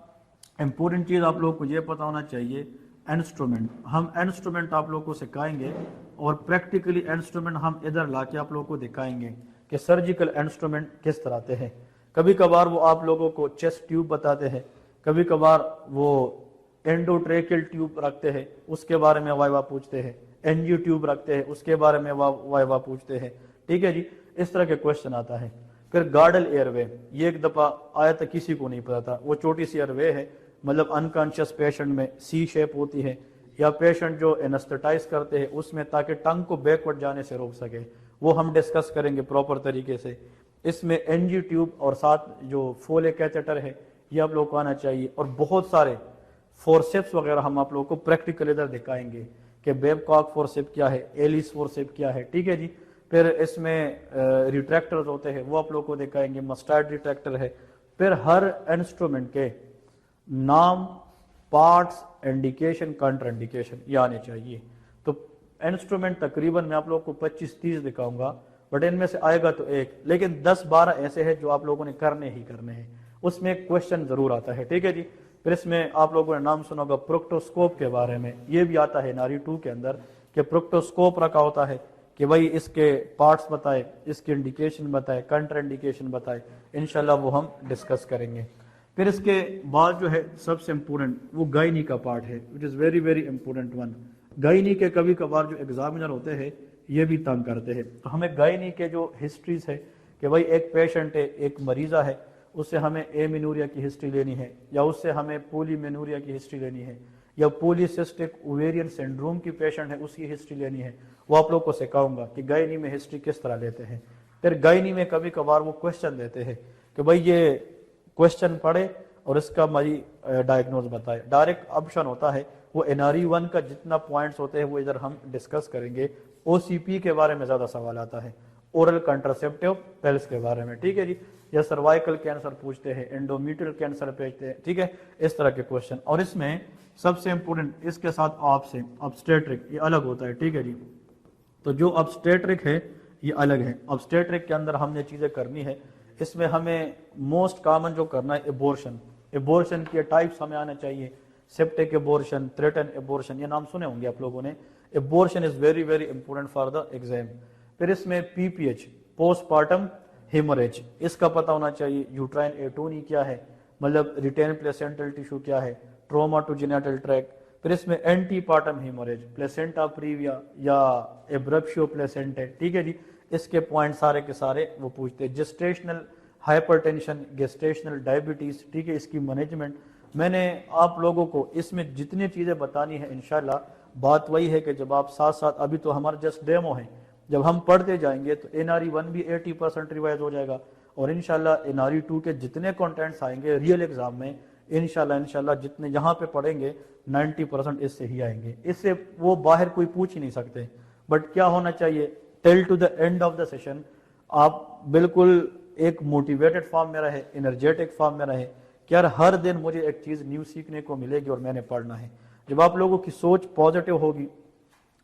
इंपॉर्टेंट चीज आप लोगों को ये पता होना चाहिए, इंस्ट्रूमेंट। हम इंस्ट्रूमेंट आप लोगों को सिखाएंगे और प्रैक्टिकली इंस्ट्रूमेंट हम इधर लाके आप लोगों को दिखाएंगे कि सर्जिकल इंस्ट्रूमेंट किस तरह आते हैं। कभी कभार वो आप लोगों को चेस्ट ट्यूब बताते हैं, कभी कभार वो एंडोट्रेकियल ट्यूब रखते हैं, उसके बारे में वाइवा पूछते हैं, एनजी ट्यूब रखते हैं, उसके बारे में वाइवा पूछते हैं। ठीक है जी, इस तरह के क्वेश्चन आता है। फिर गार्डल एयरवे, ये एक दफा आया था, किसी को नहीं पता था, वो छोटी सी एयरवे है, मतलब अनकॉन्शियस पेशेंट में सी शेप होती है, या पेशेंट जो एनेस्थेटाइज करते हैं उसमें, ताकि टंग को बैकवर्ड जाने से रोक सके, वो हम डिस्कस करेंगे प्रॉपर तरीके से। इसमें एनजी ट्यूब और साथ जो फोले कैथेटर है ये आप लोग को आना चाहिए, और बहुत सारे फोरसेप्स वगैरह हम आप लोगों को प्रैक्टिकल इधर दिखाएंगे कि बेबकॉक फोरसेप क्या है, एलिस फोरसेप क्या है। ठीक है जी, फिर इसमें रिट्रैक्टर्स होते हैं वो आप लोगों को दिखाएंगे, मस्टर्ड रिट्रैक्टर है। फिर हर इंस्ट्रूमेंट के नाम, पार्ट्स, इंडिकेशन, काउंटर इंडिकेशन ये आने चाहिए। तो इंस्ट्रूमेंट तकरीबन मैं आप लोगों को 25-30 दिखाऊंगा, बट इनमें से आएगा तो एक, लेकिन 10-12 ऐसे हैं जो आप लोगों ने करने ही करने हैं, उसमें क्वेश्चन जरूर आता है। ठीक है जी, फिर इसमें आप लोगों ने नाम सुना होगा प्रोक्टोस्कोप के बारे में, ये भी आता है नारी 2 के अंदर, कि प्रोक्टोस्कोप रखा होता है कि भाई इसके पार्ट्स बताए, इसके इंडिकेशन बताए, काउंटर इंडिकेशन बताए, इंशाल्लाह वो हम डिस्कस करेंगे। फिर इसके बाद जो है सबसे इंपॉर्टेंट वो गायनी का पार्ट है, which is very very important one. Gynae के कभी कभार जो एग्जामिनर होते हैं ये भी तंग करते हैं। तो हमें गायनी के जो हिस्ट्रीज है कि भाई एक पेशेंट है, एक मरीज़ा है, उससे हमें एमिनूरिया की हिस्ट्री लेनी है, या उससे हमें पोलीमेनूरिया की हिस्ट्री लेनी है, या पॉलीसिस्टिक ओवेरियन सिंड्रोम की पेशेंट है उसकी हिस्ट्री लेनी है, वो आप लोग को सिखाऊंगा कि गायनी में हिस्ट्री किस तरह लेते हैं। फिर गायनी में कभी कभार वो क्वेश्चन देते हैं कि भाई ये क्वेश्चन पढ़े और इसका हमारी डायग्नोज बताए। डायरेक्ट ऑप्शन होता है, वो NRE1 का जितना पॉइंट्स होते हैं वो इधर हम डिस्कस करेंगे। OCP के बारे में ज़्यादा सवाल आता है, ओरल कंट्रासेप्टिव पिल्स के बारे में, ठीक है जी, या सर्वाइकल कैंसर पूछते हैं, एंडोमेट्रियल कैंसर पूछते हैं, ठीक है, इस तरह के क्वेश्चन। और इसमें सबसे इंपॉर्टेंट इसके साथ आपसे ऑब्स्टेट्रिक ये अलग होता है, ठीक है जी। तो जो ऑब्स्टेट्रिक है ये अलग है। ऑब्स्टेट्रिक के अंदर हमने चीज़ें करनी है, इसमें हमें मोस्ट कॉमन जो करना है एबॉर्शन, एबॉर्शन के टाइप्स हमें आना चाहिए, सेप्टिक एबॉर्शन, थ्रेटन एबॉर्शन, ये नाम सुने होंगे आप लोगों ने। Abortion is very very important for the exam. फिर इसमें PPH, पोस्टपार्टम हेमोरेज, इसका पता होना चाहिए। यूट्राइन एटोनी क्या है, मतलब रिटेन प्लेसेंटल टिश्यू क्या है, ट्रोमा टू जेनिटल ट्रैक्ट। फिर इसमें एंटीपार्टम हेमोरेज, प्लेसेंटा प्रीविया या एब्रप्शियो प्लेसेंटे, ठीक है जी, इसके पॉइंट सारे के सारे वो पूछते हैं। जेस्टेशनल हाइपरटेंशन, गेस्टेशनल डायबिटीज, ठीक है, इसकी मैनेजमेंट। मैंने आप लोगों को इसमें जितनी चीज़ें बतानी है इंशाल्लाह, बात वही है कि जब आप साथ साथ, अभी तो हमारा जस्ट डेमो है, जब हम पढ़ते जाएंगे तो NRE1 भी 80% रिवाइज हो जाएगा, और इंशाल्लाह NRE2 के जितने कंटेंट्स आएंगे रियल एग्जाम में इंशाल्लाह जितने यहाँ पे पढ़ेंगे 90% इससे ही आएंगे। इससे वो बाहर कोई पूछ ही नहीं सकते। बट क्या होना चाहिए, till two the end of the session आप बिल्कुल एक मोटिवेटेड फॉर्म में रहे, एनर्जेटिक फॉर्म में रहे कि यार हर दिन मुझे एक चीज़ न्यू सीखने को मिलेगी और मैंने पढ़ना है। जब आप लोगों की सोच पॉजिटिव होगी,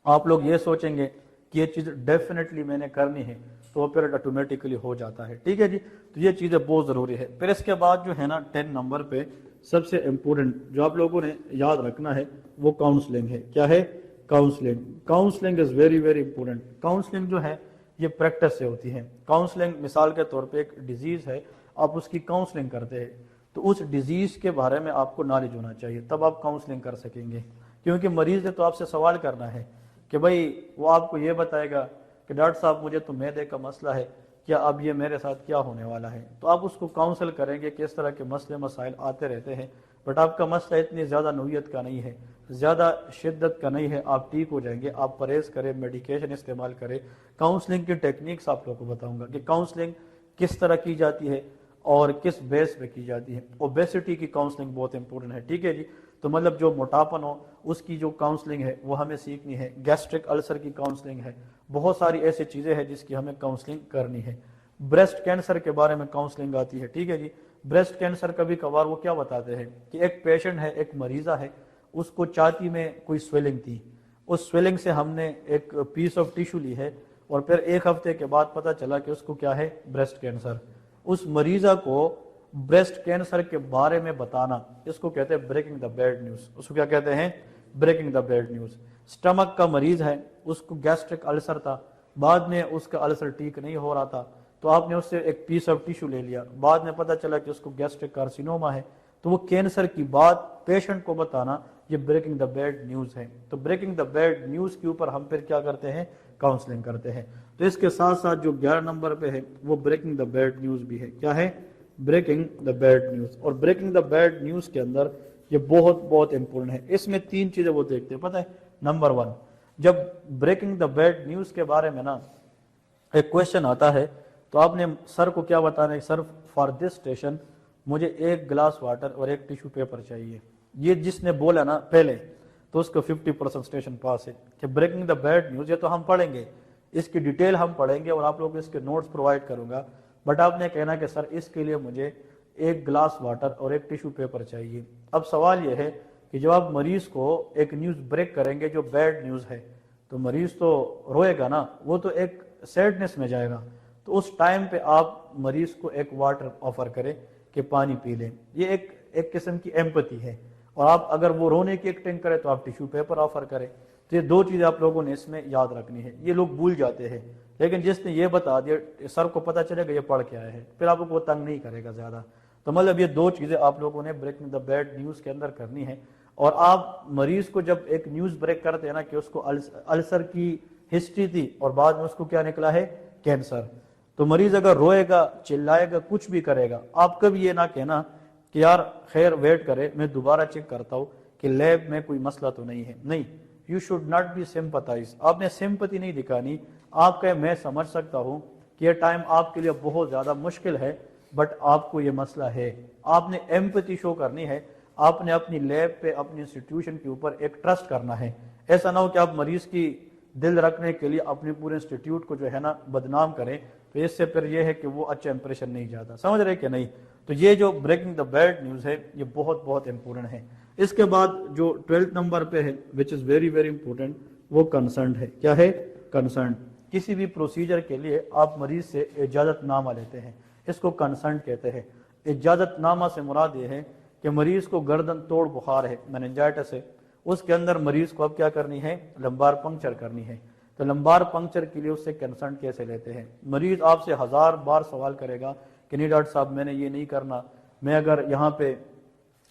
आप लोग ये सोचेंगे कि ये चीज़ डेफिनेटली मैंने करनी है, तो फिर ऑटोमेटिकली हो जाता है, ठीक है जी। तो ये चीज़ें बहुत ज़रूरी है। फिर इसके बाद जो है ना 10 नंबर पे सबसे इम्पोर्टेंट जो आप लोगों ने याद रखना है वो काउंसलिंग है। क्या है? Counselling. Counselling is very very important. Counselling जो है ये प्रैक्टिस से होती है। काउंसलिंग मिसाल के तौर पे एक डिजीज़ है, आप उसकी काउंसलिंग करते हैं, तो उस डिजीज़ के बारे में आपको नॉलेज होना चाहिए, तब आप काउंसलिंग कर सकेंगे। क्योंकि मरीज़ ने तो आपसे सवाल करना है कि भाई वो आपको ये बताएगा कि डॉक्टर साहब मुझे तो मैदे का मसला है, क्या अब ये मेरे साथ क्या होने वाला है, तो आप उसको काउंसल करेंगे कि इस तरह के मसले मसाइल आते रहते हैं, बट आपका मसला इतनी ज़्यादा नौयत का नहीं है, ज़्यादा शिद्दत का नहीं है, आप ठीक हो जाएंगे, आप परहेज़ करें, मेडिकेशन इस्तेमाल करें। काउंसलिंग की टेक्निक्स आप लोगों को बताऊंगा कि काउंसलिंग किस तरह की जाती है और किस बेस पे की जाती है। ओबेसिटी की काउंसलिंग बहुत इंपॉर्टेंट है, ठीक है जी। तो मतलब जो मोटापन हो उसकी जो काउंसलिंग है वो हमें सीखनी है। गैस्ट्रिक अल्सर की काउंसलिंग है, बहुत सारी ऐसी चीज़ें हैं जिसकी हमें काउंसलिंग करनी है। ब्रेस्ट कैंसर के बारे में काउंसलिंग आती है, ठीक है जी। ब्रेस्ट कैंसर कभी कभार वो क्या बताते हैं कि एक पेशेंट है, एक मरीज़ा है, उसको छाती में कोई स्वेलिंग थी, उस स्वेलिंग से हमने एक पीस ऑफ टिश्यू ली है और फिर एक हफ्ते के बाद पता चला कि उसको क्या है, ब्रेस्ट कैंसर। उस मरीज़ा को ब्रेस्ट कैंसर के बारे में बताना, इसको कहते हैं ब्रेकिंग द बैड न्यूज़। उसको क्या कहते हैं? Breaking the bad news. Stomach का मरीज है, उसको गैस्ट्रिक अल्सर था, बाद में उसका अल्सर ठीक नहीं हो रहा था, तो आपने उससे एक पीस ऑफ टिश्यू ले लिया, बाद में पता चला कि उसको गैस्ट्रिक कार्सिनोमा है, तो वो कैंसर की बात पेशेंट को बताना, ये ब्रेकिंग द बैड न्यूज़ है। तो ब्रेकिंग द बैड न्यूज़ के ऊपर हम फिर क्या करते हैं? काउंसलिंग करते हैं। तो इसके साथ साथ जो 11 नंबर पे है वो ब्रेकिंग द बैड न्यूज़ भी है। क्या है? Breaking the bad news. और ब्रेकिंग द बैड न्यूज़ के अंदर ये बहुत बहुत इंपॉर्टेंट है। इसमें 3 चीज़ें वो देखते हैं, पता है? नंबर 1, जब ब्रेकिंग द बैड न्यूज़ के बारे में ना एक क्वेश्चन आता है तो आपने सर को क्या बताना है? सर फॉर दिस स्टेशन मुझे 1 गिलास वाटर और 1 टिश्यू पेपर चाहिए। ये जिसने बोला ना पहले, तो उसको 50% स्टेशन पास है कि ब्रेकिंग द बैड न्यूज़। ये तो हम पढ़ेंगे, इसकी डिटेल हम पढ़ेंगे और आप लोगों को इसके नोट्स प्रोवाइड करूंगा, बट आपने कहना कि सर इसके लिए मुझे 1 गिलास वाटर और 1 टिश्यू पेपर चाहिए। अब सवाल यह है कि जब आप मरीज को एक न्यूज़ ब्रेक करेंगे जो बैड न्यूज़ है, तो मरीज तो रोएगा ना, वो तो एक सैडनेस में जाएगा। तो उस टाइम पे आप मरीज को एक वाटर ऑफर करें कि पानी पी लें, ये एक किस्म की एम्पैथी है। और आप अगर वो रोने की एक्टिंग करें तो आप टिश्यू पेपर ऑफर करें। तो ये 2 चीज़ें आप लोगों ने इसमें याद रखनी है। ये लोग भूल जाते हैं, लेकिन जिसने ये बता दिया सर को पता चलेगा ये पढ़ के आया है, फिर आपको वो तंग नहीं करेगा ज़्यादा। तो मतलब ये 2 चीज़ें आप लोगों ने ब्रेकिंग द बैड न्यूज़ के अंदर करनी है। और आप मरीज को जब एक न्यूज़ ब्रेक करते हैं ना कि उसको अल्सर की हिस्ट्री थी और बाद में उसको क्या निकला है, कैंसर। तो मरीज अगर रोएगा, चिल्लाएगा, कुछ भी करेगा, आप कभी ये ना कहना कि यार खैर वेट करे, मैं दोबारा चेक करता हूँ कि लैब में कोई मसला तो नहीं है। नहीं, you should not be sympathize, आपने सिंपथी नहीं दिखानी। आप कहे मैं समझ सकता हूँ कि ये टाइम आपके लिए बहुत ज़्यादा मुश्किल है, बट आपको ये मसला है, आपने एम्पैथी शो करनी है, आपने अपनी लैब पे, अपनी इंस्टीट्यूशन के ऊपर एक ट्रस्ट करना है। ऐसा ना हो कि आप मरीज की दिल रखने के लिए अपने पूरे इंस्टीट्यूट को जो है ना बदनाम करें, तो इससे फिर ये है कि वो अच्छा इंप्रेशन नहीं जाता। समझ रहे कि नहीं? तो ये जो ब्रेकिंग द बैड न्यूज़ है ये बहुत बहुत इंपॉर्टेंट है। इसके बाद जो 12th नंबर पे है विच इज़ वेरी वेरी इंपॉर्टेंट, वो कंसर्न है। क्या है? कंसर्न। किसी भी प्रोसीजर के लिए आप मरीज से इजाज़तनामा लेते हैं, इसको कंसर्न कहते हैं। इजाज़तनामा से मुराद ये है कि मरीज को गर्दन तोड़ बुखार है, मेनिंजाइटिस है, उसके अंदर मरीज को अब क्या करनी है, लंबार पंक्चर करनी है। तो लंबार पंक्चर के लिए उससे कंसर्न कैसे लेते हैं? मरीज आपसे 1000 बार सवाल करेगा कि नहीं डॉक्टर साहब मैंने ये नहीं करना, मैं अगर यहाँ पे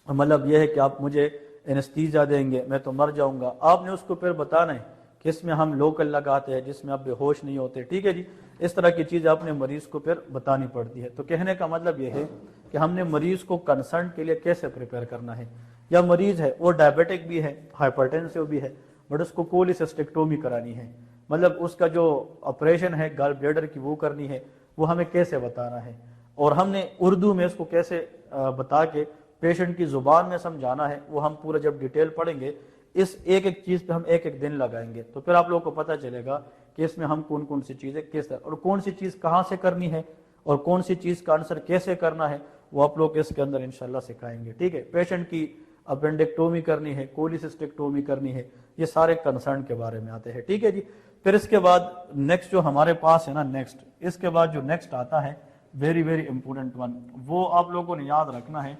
मतलब यह है कि आप मुझे एनेस्थीसिया देंगे मैं तो मर जाऊंगा। आपने उसको फिर बताना है कि इसमें हम लोकल लगाते हैं जिसमें आप बेहोश नहीं होते, ठीक है जी। इस तरह की चीज़ आपने मरीज को फिर बतानी पड़ती है। तो कहने का मतलब यह है कि हमने मरीज को कंसर्न के लिए कैसे प्रिपेयर करना है। या मरीज है वो डायबिटिक भी है, हाइपरटेंसिव भी है, बट उसको कोलिसिस्टेक्टोमी करानी है, मतलब उसका जो ऑपरेशन है गॉल ब्लैडर की वो करनी है, वो हमें कैसे बताना है, और हमने उर्दू में उसको कैसे बता के पेशेंट की जुबान में समझाना है, वो हम पूरा जब डिटेल पढ़ेंगे। इस एक एक चीज़ पे हम एक एक दिन लगाएंगे, तो फिर आप लोगों को पता चलेगा कि इसमें हम कौन कौन सी चीज़ें किस तरह और कौन सी चीज़ कहाँ से करनी है और कौन सी चीज़ का आंसर कैसे करना है, वो आप लोग इसके अंदर इंशाल्लाह सिखाएंगे, ठीक है। पेशेंट की अपेंडिक्टोमी करनी है, कोलिसिस्टेक्टोमी करनी है, ये सारे कंसर्न के बारे में आते हैं, ठीक है जी। फिर इसके बाद नेक्स्ट जो हमारे पास है ना, नेक्स्ट इसके बाद जो नेक्स्ट आता है वेरी वेरी इंपॉर्टेंट वन, वो आप लोगों ने याद रखना है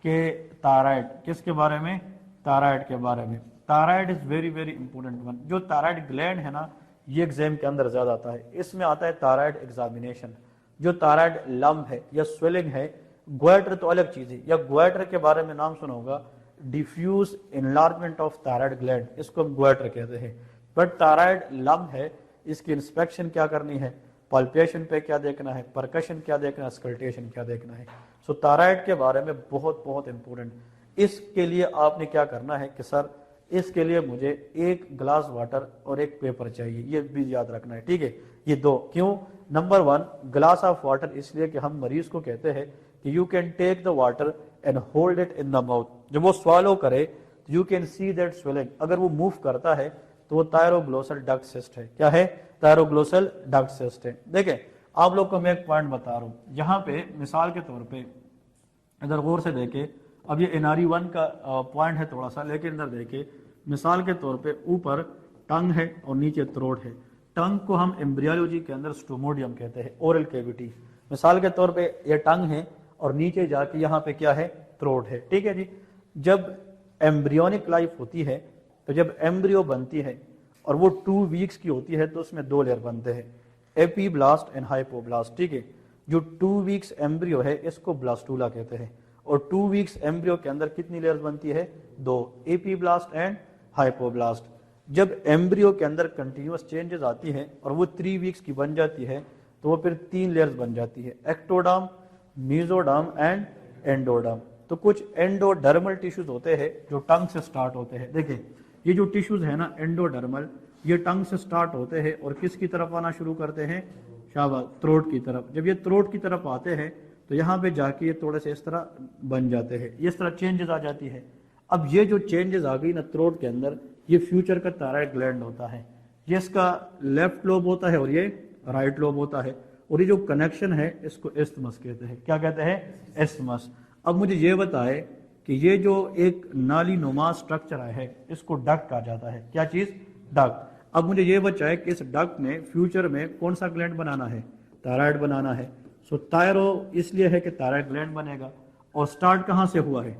कि थायराइड। किसके बारे में? थायराइड के बारे में। Thyroid is very very important one. जो थायराइड ग्लैंड है ना, ये एग्जाम के अंदर ज्यादा आता है, इसमें आता है थायराइड एग्जामिनेशन। जो थायराइड लम्प है या स्वेलिंग है, ग्वाइटर तो अलग चीज है, या ग्वाइटर के बारे में नाम सुना होगा, diffuse enlargement of thyroid gland, इसको हम ग्वाइटर कहते हैं। बट थायराइड लम्प है, इसकी इंस्पेक्शन क्या करनी है, पल्पेशन पे क्या देखना है, परकशन क्या देखना है, स्कल्टेशन क्या देखना है। सो थायराइड के बारे में बहुत बहुत इंपॉर्टेंट। इसके लिए आपने क्या करना है कि सर इसके लिए मुझे 1 ग्लास वाटर और 1 पेपर चाहिए, ये भी याद रखना है, ठीक है। ये 2 क्यों? नंबर 1 ग्लास ऑफ वाटर इसलिए कि हम मरीज को कहते हैं कि you can take the water and hold it in the mouth. जब वो स्वालो करे you can see that swelling, अगर वो मूव करता है तो वो थायरोग्लोसल डक्ट सिस्ट है। क्या है? थायरोग्लोसल डक्ट सिस्ट है। देखें आप लोग को मैं एक पॉइंट बता रहा हूँ, यहाँ पे मिसाल के तौर पे इधर गौर से देखे, अब ये NRE1 का पॉइंट है थोड़ा सा, लेकिन इधर देखे मिसाल के तौर पे ऊपर टंग है और नीचे थ्रोट है। टंग को हम एम्ब्रियोलॉजी के अंदर स्टोमोडियम कहते हैं, ओरल कैविटी। मिसाल के तौर पे ये टंग है और नीचे जाके यहाँ पे क्या है, थ्रोट है, ठीक है जी। जब एम्ब्रियोनिक लाइफ होती है तो जब एम्ब्रियो बनती है और वो 2 वीक्स की होती है तो उसमें 2 लेयर बनते हैं, एपीब्लास्ट एंड हाइपोब्लास्ट, ठीक है। जो 2 वीक्स एम्ब्रियो है इसको ब्लास्टूला कहते हैं, और 2 वीक्स एम्ब्रियो के अंदर कितनी लेयर्स बनती है? 2, एपीब्लास्ट एंड हाइपोब्लास्ट। जब एम्ब्रियो के अंदर कंटिन्यूअस चेंजेस आती है और वो 3 वीक्स की बन जाती है तो वो फिर 3 लेयर्स बन जाती है, एक्टोडर्म, मेसोडर्म एंड एंडोडर्म। तो कुछ एंडोडर्मल टिश्यूज होते हैं जो टंग से स्टार्ट होते हैं। देखिए ये जो टिश्यूज है ना एंडोडर्मल, ये टंग से स्टार्ट होते हैं और किसकी तरफ आना शुरू करते हैं? शाबाश, थ्रोट की तरफ। जब ये थ्रोट की तरफ आते हैं तो यहाँ पे जाके ये थोड़े से इस तरह बन जाते हैं, इस तरह चेंजेस आ जाती है। अब ये जो चेंजेस आ गई ना थ्रोट के अंदर, ये फ्यूचर का थायराइड ग्लैंड होता है, ये इसका लेफ्ट लोब होता है और ये राइट लोब होता है, और ये जो कनेक्शन है इसको एस्थमस कहते हैं। क्या कहते हैं? एस्थमस। अब मुझे ये बताए कि ये जो एक नाली नुमा स्ट्रक्चर है इसको डक्ट कहा जाता है। क्या चीज? डक्ट। अब मुझे ये बताए कि इस डक्ट ने फ्यूचर में कौन सा ग्लैंड बनाना है? थायराइड बनाना है। सो थायरो इसलिए है कि थायराइड ग्लैंड बनेगा, और स्टार्ट कहाँ से हुआ है?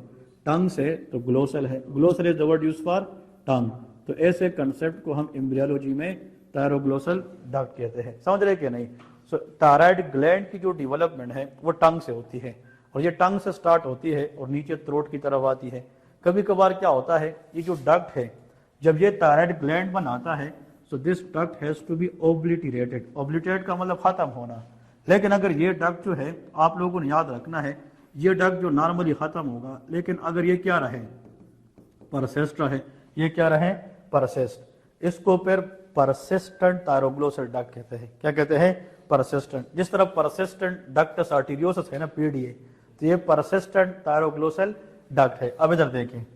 टंग से, तो ग्लोसल है। Glossal is the word used for tongue. तो ऐसे कंसेप्ट को हम एम्ब्रियोलॉजी में थायरोग्लोसल डक्ट कहते हैं। समझ रहे कि नहीं? सो थायराइड ग्लैंड की जो डेवलपमेंट है वो टंग से होती है, और ये टंग से स्टार्ट होती है और नीचे थ्रोट की तरफ आती है। कभी कभार क्या होता है, ये जो डक्ट है जब ये थायराइड ग्लैंड बनाता है so this duct has to be obliterated. Obliterate का मतलब खत्म होना। लेकिन अगर ये डक्ट जो है, आप लोगों ने याद रखना है, ये डक्ट जो नॉर्मली खत्म होगा, लेकिन अगर ये क्या रहे, परसिस्ट रहे, ये क्या रहे, परसिस्ट, इसको फिर परसिस्टेंट थायरोग्लोसल डक्ट कहते हैं। क्या कहते हैं, परसिस्टेंट। जिस तरह परसिस्टेंट डक्टस आर्टीरियोसस है ना, पीडीए, तो ये परसिस्टेंट थायरोग्लोसल डक्ट है। अब इधर देखें,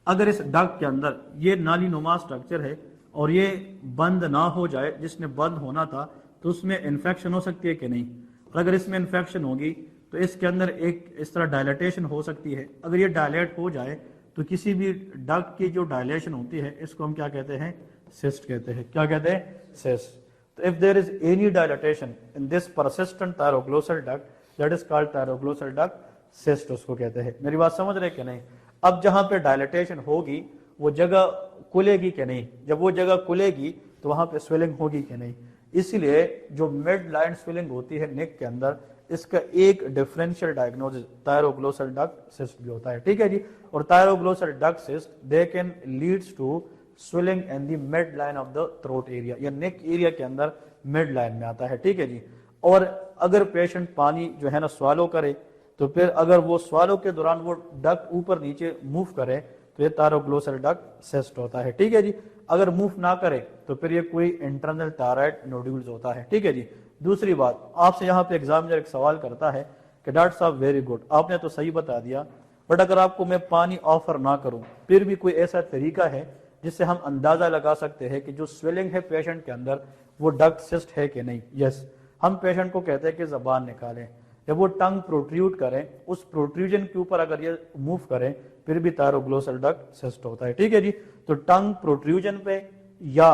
अगर इस डक्ट के अंदर ये नाली नुमा स्ट्रक्चर है और ये बंद ना हो जाए, जिसने बंद होना था, तो उसमें इन्फेक्शन हो सकती है कि नहीं। और अगर इसमें इन्फेक्शन होगी तो इसके अंदर एक इस तरह डायलेटेशन हो सकती है। अगर ये डायलेट हो जाए तो किसी भी डक्ट की जो डायलेशन होती है, इसको हम क्या कहते हैं, सिस्ट कहते हैं। क्या कहते हैं, सिस्ट। तो if there is any dilatation in this persistent thyroglossal duct, that is called thyroglossal duct cyst, उसको कहते हैं। मेरी बात समझ रहे कि नहीं। अब जहां पे डायलेटेशन होगी वो जगह खुलेगी कि नहीं, जब वो जगह खुलेगी तो वहां पे स्वेलिंग होगी कि नहीं। इसलिए जो मिड लाइन स्वेलिंग होती है नेक के अंदर, इसका एक differential diagnosis thyroglossal duct cyst भी होता है। ठीक है जी। और thyroglossal duct cyst they can leads to swelling in the mid line of the throat area, या नेक एरिया के अंदर मिड लाइन में आता है। ठीक है जी। और अगर पेशेंट पानी जो है ना स्वालो करे, तो फिर अगर वो स्वालो के दौरान वो डक्ट ऊपर नीचे मूव करे तो ये थायरोग्लोसल डक्ट सिस्ट होता है। ठीक है जी। अगर मूव ना करे तो फिर ये कोई इंटरनल थायराइड नोड्यूल्स होता है। ठीक है जी। दूसरी बात, आपसे यहाँ पे एग्जामिनर एक सवाल करता है कि डॉक्टर साहब वेरी गुड, आपने तो सही बता दिया, बट अगर आपको मैं पानी ऑफर ना करूं, फिर भी कोई ऐसा तरीका है जिससे हम अंदाजा लगा सकते हैं कि जो स्वेलिंग है पेशेंट के अंदर वो डक्ट सिस्ट है कि नहीं। यस, हम पेशेंट को कहते हैं कि जबान निकालें, जब वो टंग प्रोट्रूड करें, उस प्रोट्रूजन के ऊपर अगर ये मूव करें फिर भी थायरोग्लोसल डक्ट सिस्ट होता है। ठीक है जी। तो टंग प्रोट्रूजन पे या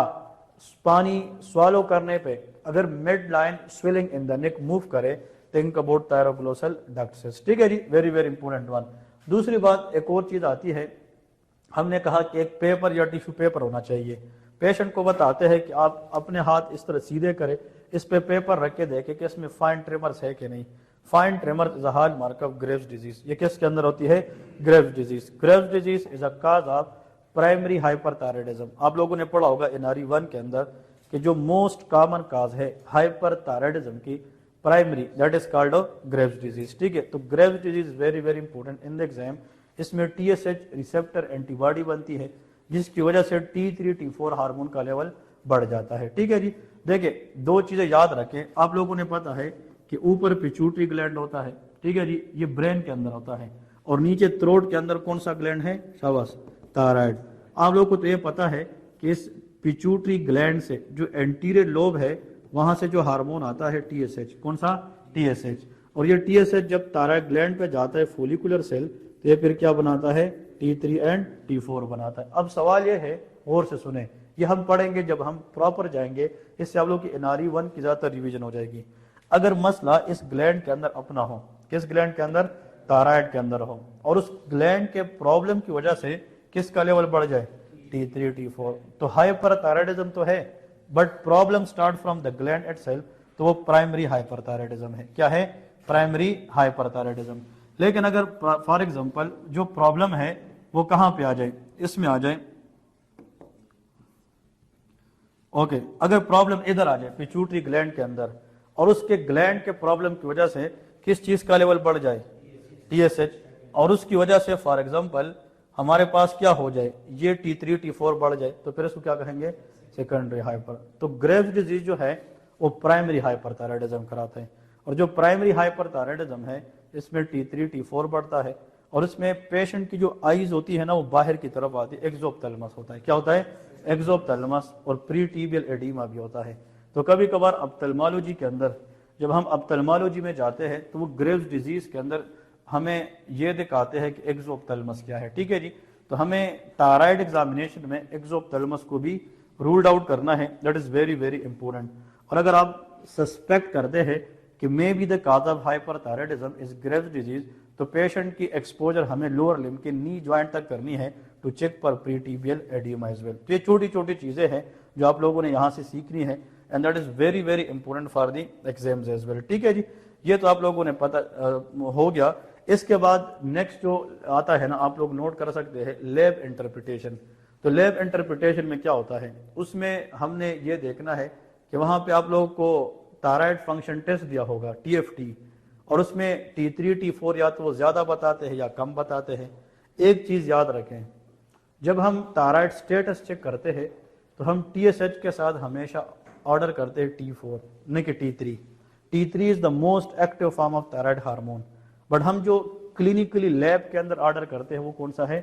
पानी स्वालो करने पे अगर mid line swelling in the neck move करे, think about thyroglossal duct cyst. ठीक है जी। Very very important one. दूसरी बात, एक और चीज आती है, हमने कहा कि एक पेपर या टिश्यू पेपर होना चाहिए। पेशेंट को बताते हैं कि आप अपने हाथ इस तरह सीधे करें, इस पे पेपर रख के देखें कि इसमें फाइन ट्रेमर्स है कि नहीं। Fine tremor is a hall mark of Graves disease. ये किसके अंदर होती है, Graves disease. Graves disease is a cause of primary hyperthyroidism. आप लोगों ने पढ़ा होगा एनआरई 1 के अंदर कि जो मोस्ट कॉमन काज है हाइपरथायराइडिज्म की, primary, that is called Graves disease. ठीक है। तो Graves disease very very important in the exam. इसमें टीएसएच रिसेप्टर एंटीबॉडी बनती है, जिसकी वजह से T3 T4 हार्मोन का लेवल बढ़ जाता है। ठीक है जी। देखिए, दो चीजें याद रखें, आप लोगों ने पता है कि ऊपर पिट्यूटरी ग्लैंड होता है। ठीक है जी, ये ब्रेन के अंदर होता है, और नीचे थ्रोट के अंदर कौन सा ग्लैंड है, शाबाश, थायराइड। आप लोगों को तो ये पता है कि इस पिट्यूटरी ग्लैंड से जो एंटीरियर लोब है, वहां से जो हार्मोन आता है टीएसएच, कौन सा, टीएसएच। और ये टीएसएच जब थायराइड ग्लैंड पे जाता है फोलिकुलर सेल, तो ये फिर क्या बनाता है, T3 एंड T4 बनाता है। अब सवाल ये है, और से सुने, ये हम पढ़ेंगे जब हम प्रॉपर जाएंगे, इससे आप लोग की एनआरई 1 की ज्यादातर रिवीजन हो जाएगी। अगर मसला इस ग्लैंड के अंदर अपना हो, किस ग्लैंड के अंदर, थायराइड के अंदर हो, और उस ग्लैंड के प्रॉब्लम की वजह से किसका लेवल बढ़ जाए, T3 T4, तो हाइपरथायराइडिज्म तो है, but problem start from the gland itself, तो वो प्राइमरी हाइपरथायराइडिज्म है। क्या है, प्राइमरी हाइपरथायराइडिज्म। लेकिन अगर फॉर एग्जांपल जो प्रॉब्लम है वो कहां पे आ जाए, इसमें आ जाए, ओके, अगर प्रॉब्लम इधर आ जाए पिट्यूटरी ग्लैंड के अंदर, और उसके ग्लैंड के प्रॉब्लम की वजह से किस चीज का लेवल बढ़ जाए, टीएसएच, और उसकी वजह से फॉर एग्जांपल हमारे पास क्या हो जाए, ये T3 T4 बढ़ जाए, तो फिर इसको क्या कहेंगे, सेकेंडरी हाइपर। तो ग्रेव्स डिजीज जो है वो प्राइमरी हाइपरथायराइडिज्म कराते हैं, और जो प्राइमरी हाइपरथायराइडिज्म है इसमें T3 T4 बढ़ता है, और इसमें पेशेंट की जो आईज होती है ना वो बाहर की तरफ आती है, एक्सोप्थेलमस होता है। क्या होता है, एक्सोप्थेलमस, और प्रीटिबियल एडीमा भी होता है। तो कभी कभार ऑप्थेल्मोलॉजी के अंदर जब हम ऑप्थेल्मोलॉजी में जाते हैं तो वो ग्रेव्स डिजीज के अंदर हमें ये दिखाते हैं कि एक्सोप्थेलमस क्या है। ठीक है जी। तो हमें थायराइड एग्जामिनेशन में एक्सोप्थेलमस को भी रूल्ड आउट करना है, that is very very important. और अगर आप सस्पेक्ट करते हैं कि may be the cause of hyperthyroidism is Graves disease, तो पेशेंट की एक्सपोजर हमें लोअर लिम्ब के नी ज्वाइंट तक करनी है to check for pretibial oedema as well. तो ये छोटी छोटी चीजें हैं जो आप लोगों ने यहाँ से सीखनी है, and that is very very important for the exams as well. ठीक है जी। ये तो आप लोगों ने पता हो गया। इसके बाद नेक्स्ट जो आता है ना, आप लोग नोट कर सकते हैं, लैब इंटरप्रिटेशन। تو لیب انٹرپریٹیشن میں کیا ہوتا ہے، اس میں ہم نے یہ دیکھنا ہے کہ وہاں پہ آپ لوگوں کو تھائرائڈ فنکشن ٹیسٹ دیا ہوگا TFT، اور اس میں T3 T4 یا تو وہ زیادہ بتاتے ہیں یا کم بتاتے ہیں۔ ایک چیز یاد رکھیں، جب ہم تھائرائڈ سٹیٹس چیک کرتے ہیں تو ہم TSH کے ساتھ ہمیشہ آرڈر کرتے ہیں T4 نہیں کہ T3۔ T3 is the most active form of thyroid hormone, but ہم جو کلینکلی لیب کے اندر آرڈر کرتے ہیں وہ کون سا ہے،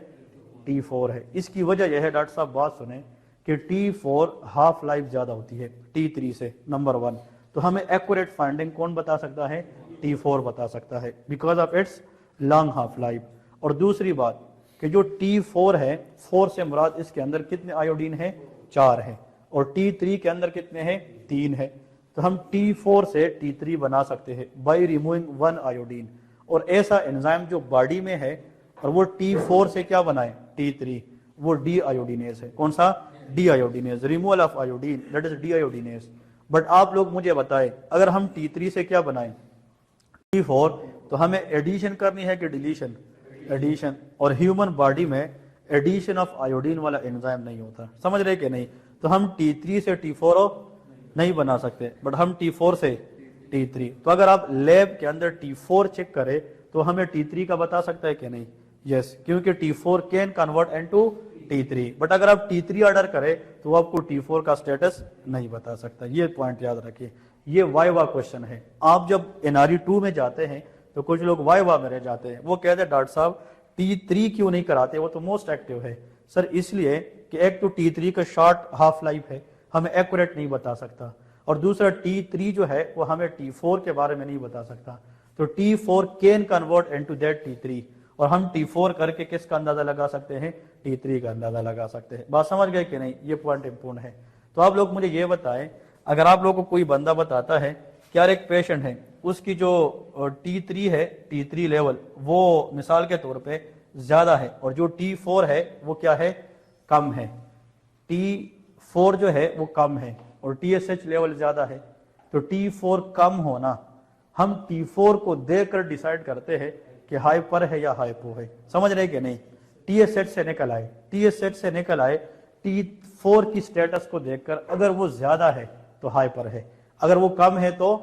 T4 ہے۔ اس کی وجہ یہ ہے، ڈاکٹر صاحب بات سنیں، کہ T4 ہاف لائف زیادہ ہوتی ہے T3 سے، نمبر 1۔ تو ہمیں ایکوریٹ فائنڈنگ کون بتا سکتا ہے، T4 بتا سکتا ہے، because of its long half life. اور دوسری بات کہ جو T4 ہے، 4 سے مراد اس کے اندر کتنے آیوڈین ہے، 4 ہے، اور T3 کے اندر کتنے ہیں، 3 ہے۔ تو ہم T4 سے T3 بنا سکتے ہیں بائی ریموونگ 1 آیوڈین، اور ایسا انزائم جو باڈی میں ہے اور وہ T4 سے کیا بنائے، T3، وہ ڈی آیوڈینیز ہے۔ کون سا، deiodinase, removal of iodine, that is deiodinase. But آپ لوگ مجھے بتائیں، اگر ہم T3 سے کیا بنائیں، T4، تو ہمیں ایڈیشن کرنی ہے کہ ڈیلیشن، ایڈیشن، اور ہیومن باڈی میں ایڈیشن آف آیوڈین والا انزائم نہیں ہوتا، سمجھ رہے کہ نہیں؟ تو ہم T3 سے T4 نہیں بنا سکتے، بٹ ہم T4 سے T3۔ تو اگر آپ لیب کے اندر T4 چیک کرے تو ہمیں T3 کا بتا سکتا ہے کہ نہیں، یس، کیونکہ T4 can convert into T3، but اگر آپ T3 آرڈر کرے تو آپ کو T4 کا سٹیٹس نہیں بتا سکتا۔ یہ پوائنٹ یاد رکھیے، یہ وائوا کوشچن ہے۔ آپ جب NRE2 میں جاتے ہیں تو کچھ لوگ وائوا میں رہ جاتے ہیں، وہ کہتے ہیں ڈاکٹر صاحب T3 کیوں نہیں کراتے، وہ تو موسٹ ایکٹیو ہے۔ سر اس لیے کہ ایک تو T3 کا شارٹ ہاف لائف ہے، ہمیں ایکوریٹ نہیں بتا سکتا، اور دوسرا T3 جو ہے وہ ہمیں T4 کے بارے میں نہیں بتا سکتا۔ تو T4 can convert into that T3، اور ہم T4 کر کے کس کا اندازہ لگا سکتے ہیں، T3 کا اندازہ لگا سکتے ہیں۔ بات سمجھ گئے کہ نہیں؟ یہ پوائنٹ امپورٹنٹ ہے۔ تو آپ لوگ مجھے یہ بتائیں، اگر آپ لوگوں کو کوئی بندہ بتاتا ہے کہ یار ایک پیشنٹ ہے، اس کی جو T3 ہے، T3 لیول وہ مثال کے طور پہ زیادہ ہے، اور جو T4 ہے وہ کیا ہے، کم ہے، T4 جو ہے وہ کم ہے اور TSH لیول زیادہ ہے، تو T4 کم ہونا ہم T4 کو دیکھ کر ڈیسائیڈ کرتے ہیں کہ ہائپر ہے یا ہائپو ہے، سمجھ رہے کہ نہیں؟ TSH سے نکل آئے، TSH سے نکل آئے، T4 کی سٹیٹس کو دیکھ کر اگر وہ زیادہ ہے تو ہائپر ہے، اگر وہ کم ہے تو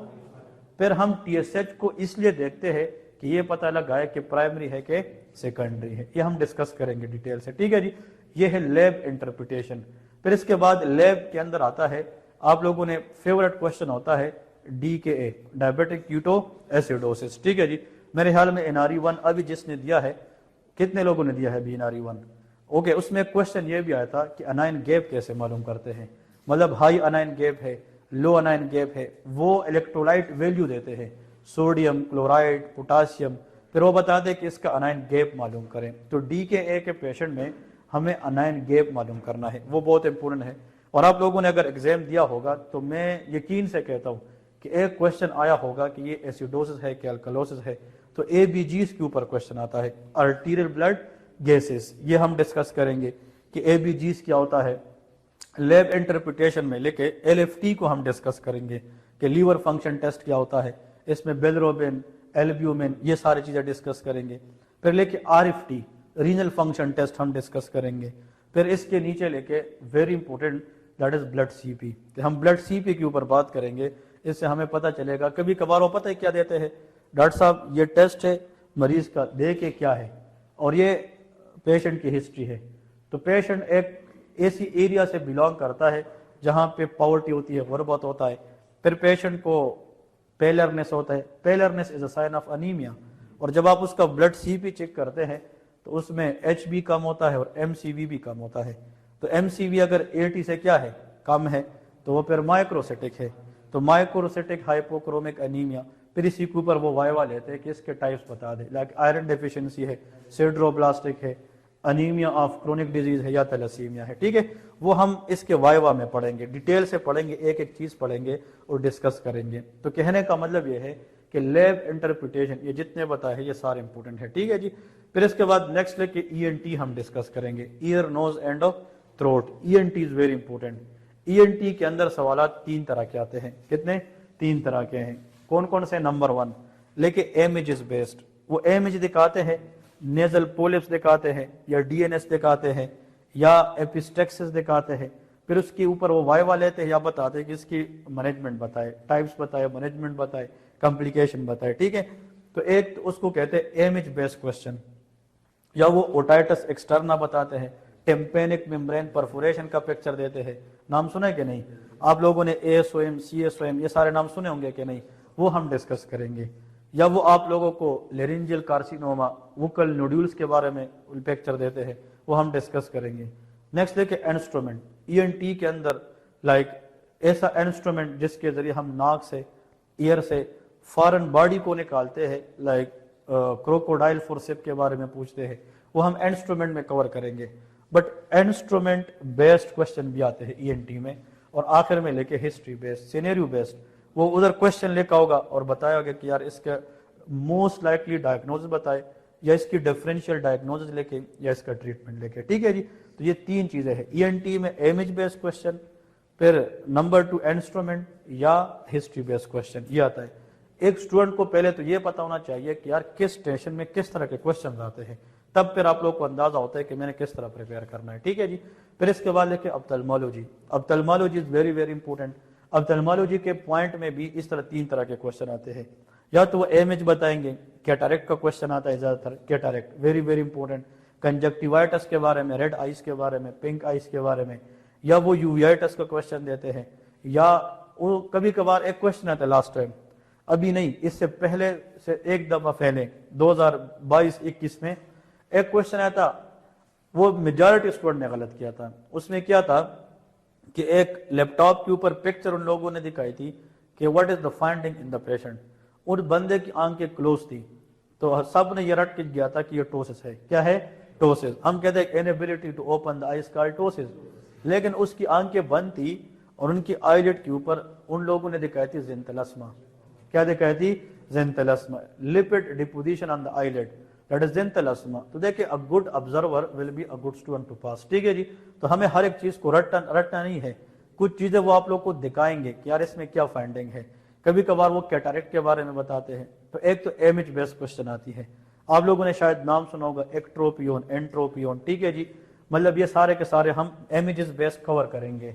پھر ہم TSH کو اس لیے دیکھتے ہیں کہ یہ پتہ لگا ہے کہ پرائمری ہے کہ سیکنڈری ہے۔ یہ ہم ڈسکس کریں گے ڈیٹیل سے، ٹھیک ہے جی؟ یہ ہے لیب انٹرپریٹیشن۔ پھر اس کے بعد لیب کے اندر آتا ہے، آپ لوگوں نے فیورٹ کوشچن ہوتا ہے DKA، ڈائبیٹک کیٹو ایسیڈوسس، ٹھیک ہے جی؟ میرے خیال میں NRE1 ابھی جس نے دیا ہے، کتنے لوگوں نے دیا ہے ابھی NRE1؟ اوکے، اس میں کوشچن یہ بھی آیا تھا کہ انائن گیپ کیسے معلوم کرتے ہیں، مطلب ہائی انائن گیپ ہے، لو انائن گیپ ہے، وہ الیکٹرولائٹ ویلیو دیتے ہیں، سوڈیم، کلورائڈ، پوٹاسیم، پھر وہ بتاتے ہیں کہ اس کا انائن گیپ معلوم کریں۔ تو DKA کے پیشنٹ میں ہمیں انائن گیپ معلوم کرنا ہے، وہ بہت امپورٹنٹ ہے۔ اور آپ لوگوں نے اگر ایگزام دیا ہوگا تو میں یقین سے کہتا ہوں کہ ایک کوشچن آیا ہوگا کہ یہ ایسیڈوسس ہے کہ الکلوسس ہے، تو ABGs کے اوپر کوشچن آتا ہے، آرٹیریل بلڈ گیسز، یہ ہم ڈسکس کریں گے کہ ABGs کیا ہوتا ہے۔ لیب انٹرپریٹیشن میں لے کے LFT کو ہم ڈسکس کریں گے کہ لیور فنکشن ٹیسٹ کیا ہوتا ہے، اس میں بیلروبن، البیومن، یہ ساری چیزیں ڈسکس کریں گے۔ پھر لے کے RFT، رینل فنکشن ٹیسٹ ہم ڈسکس کریں گے۔ پھر اس کے نیچے لے کے very important that is blood CP، کہ ہم بلڈ CP کے اوپر بات کریں گے، اس سے ہمیں پتہ چلے گا۔ کبھی کبھار وہ پتہ ہے کیا دیتے ہیں ڈاکٹر صاحب، یہ ٹیسٹ ہے مریض کا، دے کے کیا ہے، اور یہ پیشنٹ کی ہسٹری ہے۔ تو پیشنٹ ایک ایسی ایریا سے بلانگ کرتا ہے جہاں پہ پاورٹی ہوتی ہے، غربت ہوتا ہے، پھر پیشنٹ کو پیلرنس ہوتا ہے، پیلرنس از اے سائن آف انیمیا، اور جب آپ اس کا بلڈ CP چیک کرتے ہیں تو اس میں HB کم ہوتا ہے اور MCV بھی کم ہوتا ہے۔ تو MCV اگر 80 سے کیا ہے، کم ہے، تو وہ پھر مائکروسیٹک ہے، تو مائکروسیٹک ہائپوکرومک انیمیا۔ پھر اسی کے اوپر وہ وائوا لیتے ہیں کہ اس کے ٹائپس بتا دیں، لائک آئرن ڈیفیشنسی ہے، سیڈروبلاسٹک ہے، انیمیا آف کرونک ڈیزیز ہے، یا تیلیسیمیا ہے، ٹھیک ہے؟ وہ ہم اس کے وائوا میں پڑھیں گے، ڈیٹیل سے پڑھیں گے، ایک ایک چیز پڑھیں گے اور ڈسکس کریں گے۔ تو کہنے کا مطلب یہ ہے کہ لیب انٹرپریٹیشن یہ جتنے بتائے ہیں یہ سارے امپورٹنٹ ہے، ٹھیک ہے جی؟ پھر اس کے بعد نیکسٹ لے کے ENT ہم ڈسکس کریں گے، ear, nose and throat. ENT is very important. ENT کے اندر سوالات 3 طرح کے آتے ہیں، کتنے؟ 3 طرح کے ہیں۔ کون کون سے؟ نمبر 1 لے کے امیجز بیسڈ، وہ امیج دکھاتے ہیں، نیزل پولپس دکھاتے ہیں، یا DNS دکھاتے ہیں، या एपिस्टेक्सिस दिखाते हैं, फिर उसके ऊपर वो वाइवा लेते हैं या बताते हैं कि इसकी मैनेजमेंट बताए, टाइप्स बताए, मैनेजमेंट बताए, कॉम्प्लिकेशन बताए, ठीक है। तो एक तो उसको कहते हैं इमेज बेस्ड क्वेश्चन, या वो ओटाइटस एक्सटर्ना बताते हैं, टेम्पेनिक मेम्ब्रेन परफोरेशन का पिक्चर देते हैं, नाम सुना है कि नहीं आप लोगों ने, एएसओएम, सीएसओएम, ये सारे नाम सुने होंगे कि नहीं, वो हम डिस्कस करेंगे। या वो आप लोगों को लेरिंजियल कार्सिनोमा, वोकल नोड्यूल्स के बारे में पिक्चर देते हैं, वो हम डिस्कस करेंगे। नेक्स्ट देखिए इंस्ट्रूमेंट, ईएनटी के अंदर लाइक ऐसा इंस्ट्रूमेंट जिसके जरिए हम नाक से, ईयर से फॉरेन बॉडी को निकालते हैं, लाइक क्रोकोडाइल फोर्सेप के बारे में पूछते हैं, वो हम इंस्ट्रूमेंट में कवर करेंगे। बट इंस्ट्रूमेंट बेस्ड क्वेश्चन भी आते हैं ईएनटी में, और आखिर में लेके हिस्ट्री बेस्ड, सिनेरियो बेस्ड, वो उधर क्वेश्चन लिखा होगा और बताया होगा कि यार इसका मोस्ट लाइकली डायग्नोसिस बताए, या इसकी डिफरेंशियल डायग्नोसिस लेके, या इसका ट्रीटमेंट लेके, ठीक है जी। तो ये तीन चीजें हैं ईएनटी में, इमेज बेस्ड क्वेश्चन, फिर नंबर 2 इंस्ट्रूमेंट या हिस्ट्री बेस्ड क्वेश्चन, ये आता है। एक स्टूडेंट को पहले तो ये पता होना चाहिए कि यार किस स्टेशन में किस तरह के क्वेश्चन आते हैं, तब फिर आप लोग को अंदाजा होता है कि मैंने किस तरह प्रिपेयर करना है, ठीक है जी। फिर इसके बाद लेके ophthalmology, ophthalmology is very very important. Ophthalmology के पॉइंट में भी इस तरह तीन तरह के क्वेश्चन आते हैं, या तो वो इमेज बताएंगे, कैटरेक्ट का क्वेश्चन आता है ज्यादातर, cataract very very important, conjunctivitis के बारे में, रेड आइस के बारे में, पिंक आइस के बारे में, या वो यूवियाइटिस का क्वेश्चन देते हैं, या वो कभी कभार एक क्वेश्चन आता है लास्ट टाइम, अभी नहीं इससे पहले से एक दफा पहले 2022-21 में एक क्वेश्चन आया था, वो मेजॉरिटी स्टूडेंट ने गलत किया था। उसमें क्या था कि एक लैपटॉप के ऊपर पिक्चर उन लोगों ने दिखाई थी कि what is the finding in the patient, उस बंदे की आंखें क्लोज थी, तो सब ने ये रट के गया था कि ये टोसिस है। क्या है? टोसिस। हम कहते हैं inability to open the eyes called ptosis, लेकिन उसकी आंखें बंद थी और उनकी आईलिड के ऊपर उन लोगों ने दिखाई थी ज़िंतलस्मा। क्या दिखाई थी? Xanthelasma, lipid deposition on the eyelid, that is xanthelasma. तो देखिए a good observer will be a good student to pass, ठीक है जी। तो हमें हर एक चीज को रटना नहीं है, कुछ चीजें वो आप लोग को दिखाएंगे कि यार इसमें क्या फाइंडिंग है। कभी कभार वो कैटरेक्ट के बारे में बताते हैं, तो एक तो इमेज बेस्ड क्वेश्चन आती है, आप लोगों ने शायद नाम सुना होगा एक्ट्रोपियोन, एंट्रोपियोन, ठीक है जी। मतलब ये सारे के सारे हम इमेजेस बेस्ड कवर करेंगे।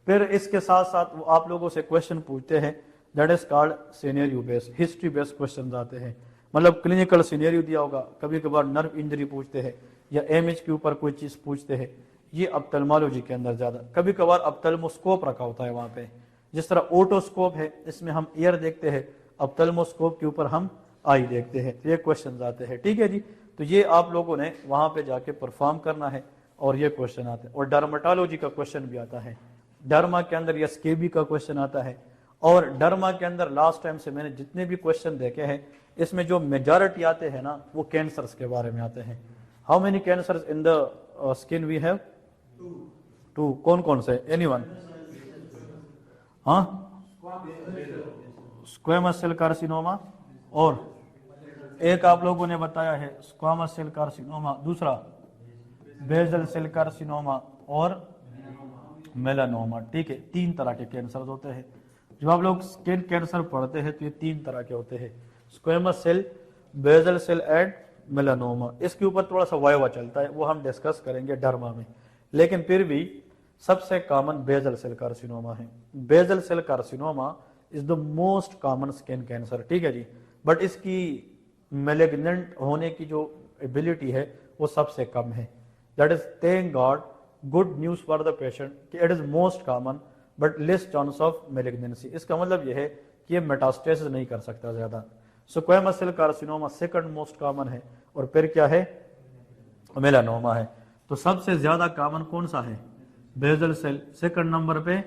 फिर इसके साथ साथ वो आप लोगों से क्वेश्चन पूछते हैं, that is called scenario based, history based question आते हैं, मतलब क्लिनिकल सिनेरियो दिया होगा, कभी कभार नर्व इंजरी पूछते हैं या इमेज के ऊपर कोई चीज पूछते हैं। ये ऑप्थेल्मोलॉजी के अंदर ज्यादा, कभी कभार ऑप्थेल्मोस्कोप रखा होता है वहां पे, जिस तरह ओटोस्कोप है इसमें हम ईयर देखते हैं, ऑप्थेल्मोस्कोप के ऊपर हम आई देखते हैं। तो ये क्वेश्चन आते हैं, ठीक है जी। तो ये आप लोगों ने वहां पे जाके परफॉर्म करना है और ये क्वेश्चन आते हैं। और डर्मेटोलॉजी का क्वेश्चन भी आता है, डर्मा के अंदर या स्केबी का क्वेश्चन आता है। और डर्मा के अंदर लास्ट टाइम से मैंने जितने भी क्वेश्चन देखे हैं, इसमें जो मेजॉरिटी आते हैं ना, वो कैंसर्स के बारे में आते हैं। How many cancers in the skin we have? 2। कौन कौन से? एनीवन? हाँ, स्क्वेमस सेल कार्सिनोमा, और एक आप लोगों ने बताया है स्क्वामस सेल कार्सिनोमा, दूसरा बेजल सेल कार्सिनोमा और मेलानोमा, ठीक है। 3 तरह के कैंसर होते हैं। जब आप लोग स्किन कैंसर पढ़ते हैं तो ये 3 तरह के होते हैं, squamous cell, basal cell and melanoma. इसके ऊपर थोड़ा सा वाइवा चलता है, वो हम डिस्कस करेंगे डर्मा में, लेकिन फिर भी सबसे कॉमन बेजल सेल कार्सिनोमा है। Basal cell carcinoma is the most common skin cancer, ठीक है जी। बट इसकी मैलिग्नेंट होने की जो एबिलिटी है वो सबसे कम है। That is thank God, good news for the patient कि it is most common but less chance of malignancy. इसका मतलब यह है कि ये मेटास्टेसिस नहीं कर सकता ज्यादा। Squamous cell carcinoma second most common है, और फिर क्या है? मेलानोमा है। तो सबसे ज्यादा कॉमन कौन सा है? बेजल सेल सेकंड नंबर पे,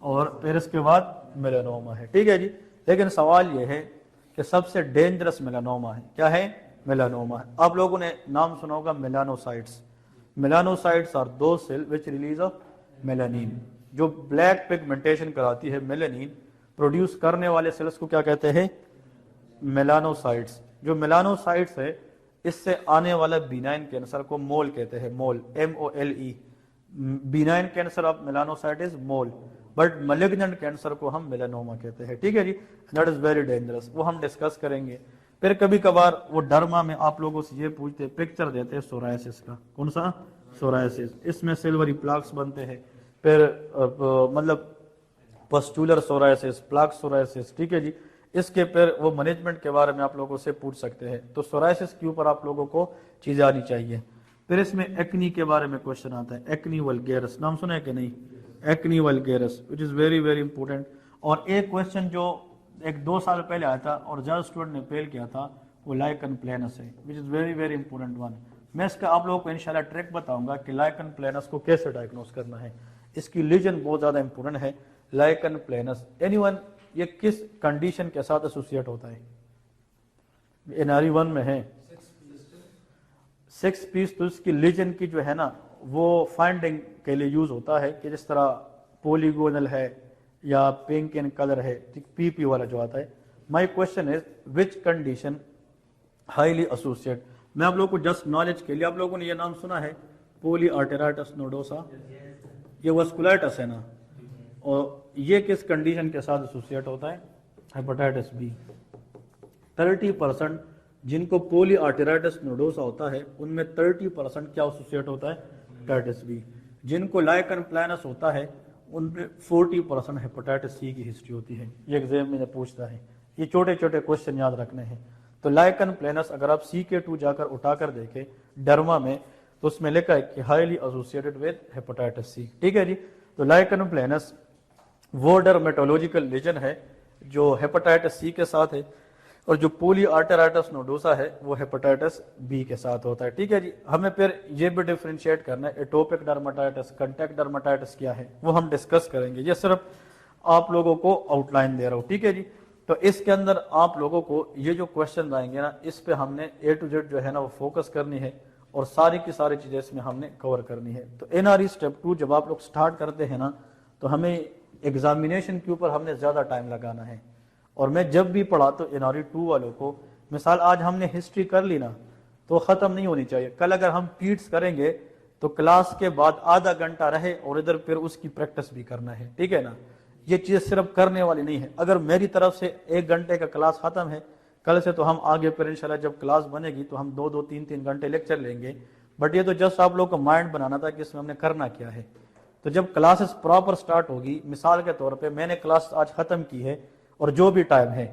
और फिर इसके बाद मेलानोमा है, ठीक है जी। लेकिन सवाल यह है कि सबसे डेंजरस मेलानोमा है। क्या है? मेलानोमा है। आप लोगों ने नाम सुना होगा melanocytes. Melanocytes are the cells which release of melanin, जो ब्लैक पिगमेंटेशन कराती है, मेलानिन प्रोड्यूस करने वाले सेल्स को क्या कहते हैं? मेलानोसाइट्स। जो मेलानोसाइट्स है, इससे आने वाला बिनाइन कैंसर को मोल कहते हैं, मोल, MOLE। Benign cancer of melanocyte is mole, but malignant cancer को हम मेलानोमा कहते हैं, ठीक है जी। दैट इज वेरी डेंजरस, वो हम डिस्कस करेंगे। फिर कभी कभार वो डर्मा में आप लोगों से ये पूछते, पिक्चर देते हैं सोरायसिस का, कौन सा? सोराइसिस, इसमें सिल्वरी प्लाक्स बनते हैं। फिर मतलब पस्टुलर सोराइसिस, प्लाक सोराइसिस, ठीक है जी। इसके फिर वो मैनेजमेंट के बारे में आप लोगों से पूछ सकते हैं। तो सोराइसिस के ऊपर आप लोगों को चीज़ें आनी चाहिए। फिर इसमें एक्नी के बारे में क्वेश्चन आता है, एक्नी वल्गेरस, नाम सुना है कि नहीं? Acne vulgaris which is very very important. और एक क्वेश्चन जो 1-2 साल पहले आया था और ज़्यादा स्टूडेंट ने फेल किया था, वो लाइकन प्लेनस है, विच is very very important one. मैं इसका आप लोगों को इंशाल्लाह ट्रिक बताऊंगा कि लाइकन प्लेनस को कैसे डायग्नोस करना है। इसकी लीजन बहुत ज़्यादा इंपॉर्टेंट है। लाइकन प्लेनस, एनीवन, ये किस कंडीशन के साथ एसोसिएट होता है? एनआरई 1 में है 6 पीस। तो इसकी लीजन की जो है ना, वो फाइंडिंग के लिए यूज होता है कि जिस तरह पोलीगोनल है या पिंक इन कलर है, पीपी वाला जो आता है। My question is which condition highly associate. मैं आप लोगों को जस्ट नॉलेज के लिए, आप लोगों ने ये नाम सुना है पोली आर्टेराइटिस नोडोसा, ये वस्कुलाइटिस है ना, और ये किस कंडीशन के साथ एसोसिएट होता है? Hepatitis B. 30% जिनको पोली आर्टेराइटिस नोडोसा होता है उनमें 30% क्या एसोसिएट होता है? Hepatitis B. जिनको लाइकन प्लानस होता है उनमें 40% हेपेटाइटिस सी की हिस्ट्री होती है। ये एग्जाम में पूछता है, ये छोटे छोटे क्वेश्चन याद रखने हैं। तो लाइकन प्लानस अगर आप CK2 जाकर उठाकर देखें डर्मा में, तो उसमें लिखा है कि highly associated with hepatitis C, ठीक है जी। तो लाइकन प्लानस वो डर्मेटोलॉजिकल लीजन है जो हेपेटाइटिस सी के साथ है, और जो पोली आर्टेराइटिस नोडोसा है वो हेपेटाइटिस बी के साथ होता है, ठीक है जी। हमें फिर ये भी डिफरेंशिएट करना है, एटोपिक डर्मेटाइटिस, कंटैक्ट डर्मेटाइटिस क्या है वो हम डिस्कस करेंगे। ये सिर्फ आप लोगों को आउटलाइन दे रहा हूँ, ठीक है जी। तो इसके अंदर आप लोगों को ये जो क्वेश्चन आएंगे ना, इस पे हमने A to Z जो है ना वो फोकस करनी है, और सारी की सारी चीजें इसमें हमने कवर करनी है। तो NRE स्टेप 2 जब आप लोग स्टार्ट करते हैं ना, तो हमें एग्जामिनेशन के ऊपर हमने ज्यादा टाइम लगाना है। और मैं जब भी पढ़ाता हूँ NRE 2 वालों को, मिसाल आज हमने हिस्ट्री कर ली ना, तो खत्म नहीं होनी चाहिए। कल अगर हम टीट्स करेंगे तो क्लास के बाद आधा घंटा रहे और इधर फिर उसकी प्रैक्टिस भी करना है, ठीक है ना। ये चीज सिर्फ करने वाली नहीं है। अगर मेरी तरफ से 1 घंटे का क्लास खत्म है कल से, तो हम आगे फिर इंशाल्लाह जब क्लास बनेगी तो हम 2-2, 3-3 घंटे लेक्चर लेंगे। बट ये तो जस्ट आप लोग को माइंड बनाना था कि इसमें हमने करना क्या है। तो जब क्लासेस प्रॉपर स्टार्ट होगी, मिसाल के तौर पे मैंने क्लास आज खत्म की है, और जो भी टाइम है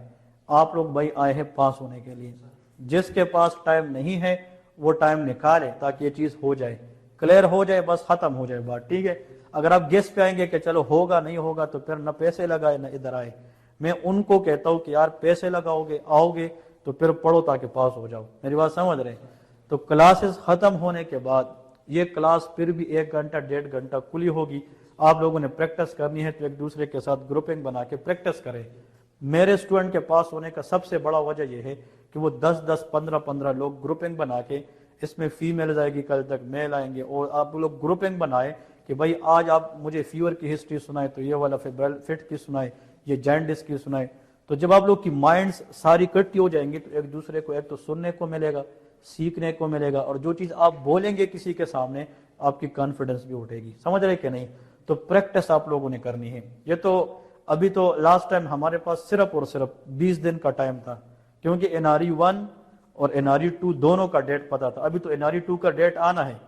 आप लोग भाई आए हैं पास होने के लिए। जिसके पास टाइम नहीं है वो टाइम निकाले ताकि ये चीज हो जाए, क्लियर हो जाए, बस खत्म हो जाए बात, ठीक है। अगर आप गेस पे आएंगे कि चलो होगा नहीं होगा, तो फिर न पैसे लगाए न इधर आए। मैं उनको कहता हूं कि यार पैसे लगाओगे आओगे तो फिर पढ़ो ताकि पास हो जाओ। मेरी बात समझ रहे हैं? तो क्लासेस खत्म होने के बाद ये क्लास फिर भी 1 घंटा 1.5 घंटा खुली होगी। आप लोगों ने प्रैक्टिस करनी है तो एक दूसरे के साथ ग्रुपिंग बना के प्रैक्टिस करें। मेरे स्टूडेंट के पास होने का सबसे बड़ा वजह यह है कि वो 10-10, 15-15 लोग ग्रुपिंग बना के, इसमें फीमेल आएगी, कल तक मेल आएंगे, और आप लोग ग्रुपिंग बनाए कि भाई आज आप मुझे फीवर की हिस्ट्री सुनाए, तो ये वाला फेब्रल फिट की सुनाए, ये जैंडिस की सुनाए। तो जब आप लोग की माइंड्स सारी इकट्ठी हो जाएंगी तो एक दूसरे को एक तो सुनने को मिलेगा, सीखने को मिलेगा, और जो चीज आप बोलेंगे किसी के सामने आपकी कॉन्फिडेंस भी उठेगी। समझ रहे कि नहीं? तो प्रैक्टिस आप लोगों ने करनी है। ये तो अभी तो लास्ट टाइम हमारे पास सिर्फ और सिर्फ 20 दिन का टाइम था, क्योंकि NRE 1 और NRE 2 दोनों का डेट पता था। अभी तो NRE 2 का डेट आना है,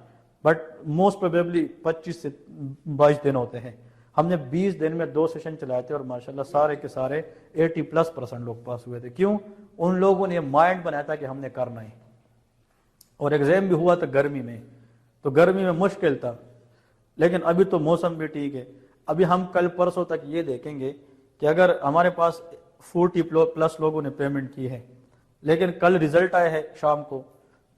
बट मोस्ट प्रोबेबली 25 से 22 दिन होते हैं। हमने 20 दिन में 2 सेशन चलाए थे और माशाल्लाह सारे के सारे 80+% लोग पास हुए थे। क्यों? उन लोगों ने माइंड बनाया था कि हमने करना है। और एग्जाम भी हुआ था गर्मी में, तो गर्मी में मुश्किल था, लेकिन अभी तो मौसम भी ठीक है। अभी हम कल परसों तक ये देखेंगे कि अगर हमारे पास 40+ लोगों ने पेमेंट की है, लेकिन कल रिजल्ट आया है शाम को,